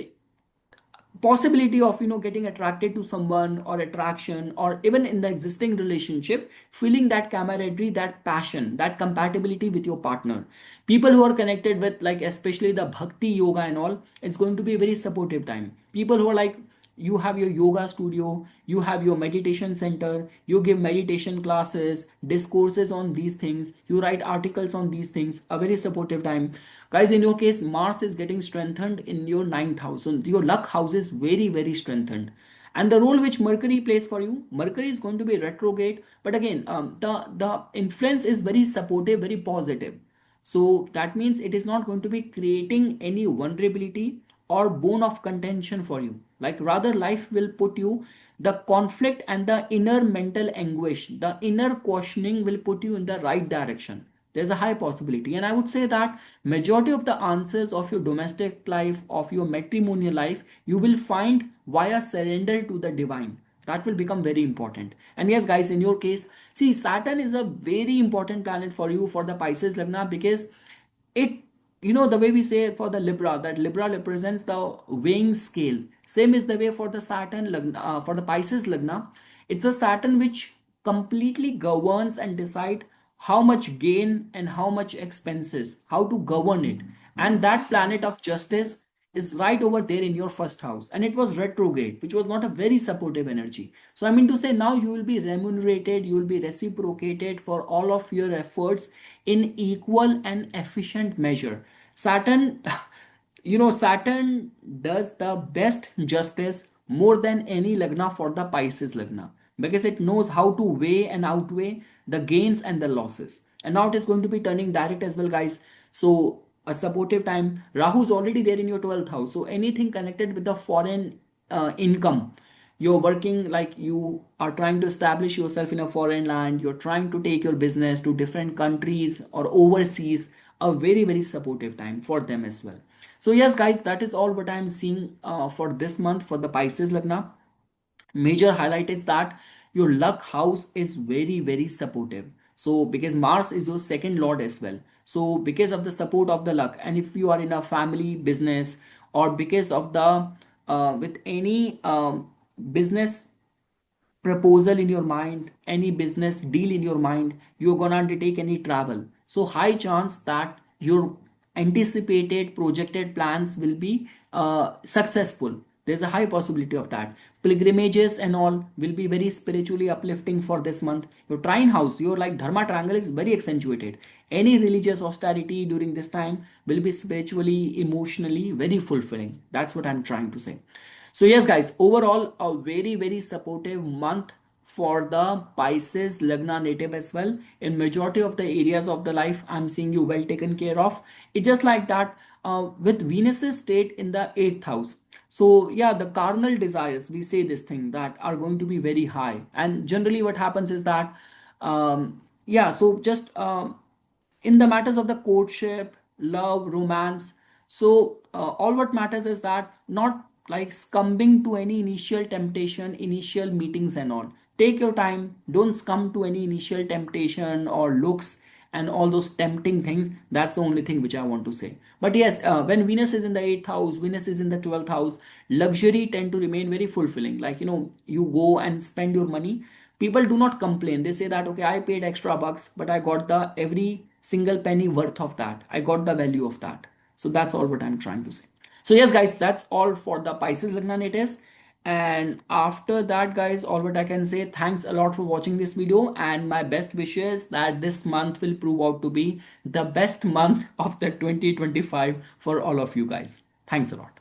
A: possibility of getting attracted to someone, or attraction, or even in the existing relationship feeling that camaraderie, that passion, that compatibility with your partner. People who are connected with like especially the bhakti yoga and all, it's going to be a very supportive time. People who are like you have your yoga studio, you have your meditation center, you give meditation classes, discourses on these things, you write articles on these things, a very supportive time. Guys, in your case, Mars is getting strengthened in your 9th house. Your luck house is very, very strengthened. And the role which Mercury plays for you, Mercury is going to be retrograde, but again, the influence is very supportive, very positive. So that means it is not going to be creating any vulnerability or bone of contention for you. Like rather, life will put you the conflict and the inner mental anguish, the inner questioning will put you in the right direction. There's a high possibility, and I would say that majority of the answers of your domestic life, of your matrimonial life, you will find via surrender to the divine. That will become very important. And yes, guys, in your case, see, Saturn is a very important planet for you for the Pisces Lagna, because it, the way we say for the Libra, that Libra represents the weighing scale. Same is the way for the Saturn Lagna, for the Pisces Lagna. It's a Saturn which completely governs and decide how much gain and how much expenses, how to govern it. And that planet of justice is right over there in your first house, and it was retrograde, which was not a very supportive energy. So I mean to say, now you will be remunerated, you will be reciprocated for all of your efforts in equal and efficient measure. Saturn Saturn does the best justice more than any lagna for the Pisces lagna, because it knows how to weigh and outweigh the gains and the losses. And now it is going to be turning direct as well, guys. So a supportive time. Rahu is already there in your 12th house. So anything connected with the foreign income, you're working, like you are trying to establish yourself in a foreign land, you're trying to take your business to different countries or overseas, a very, very supportive time for them as well. So yes, guys, that is all what I'm seeing for this month for the Pisces Lagna. Major highlight is that your luck house is very, very supportive. So because Mars is your second lord as well, so because of the support of the luck, and if you are in a family business, or because of the with any business proposal in your mind, any business deal in your mind, you're gonna undertake any travel, so high chance that your anticipated projected plans will be successful. There's a high possibility of that. Pilgrimages and all will be very spiritually uplifting for this month. Your trine house, your like dharma triangle is very accentuated. Any religious austerity during this time will be spiritually, emotionally very fulfilling. That's what I'm trying to say. So yes, guys, overall a very, very supportive month for the Pisces Lagna native as well. In majority of the areas of the life, I'm seeing you well taken care of. It's just like that with Venus's state in the 8th house. So yeah, the carnal desires, we say this thing, that are going to be very high. And generally what happens is that, yeah, so just in the matters of the courtship, love, romance. So all what matters is that not like succumbing to any initial temptation, initial meetings and all. Take your time. Don't succumb to any initial temptation or looks and all those tempting things. That's the only thing which I want to say. But yes, when Venus is in the 8th house, Venus is in the 12th house, luxury tend to remain very fulfilling. Like, you go and spend your money. People do not complain. They say that, okay, I paid extra bucks, but I got the every single penny worth of that. I got the value of that. So that's all what I'm trying to say. So yes, guys, that's all for the Pisces Lagna natives. And after that, guys, all what I can say, thanks a lot for watching this video, and my best wishes that this month will prove out to be the best month of the 2025 for all of you guys. Thanks a lot.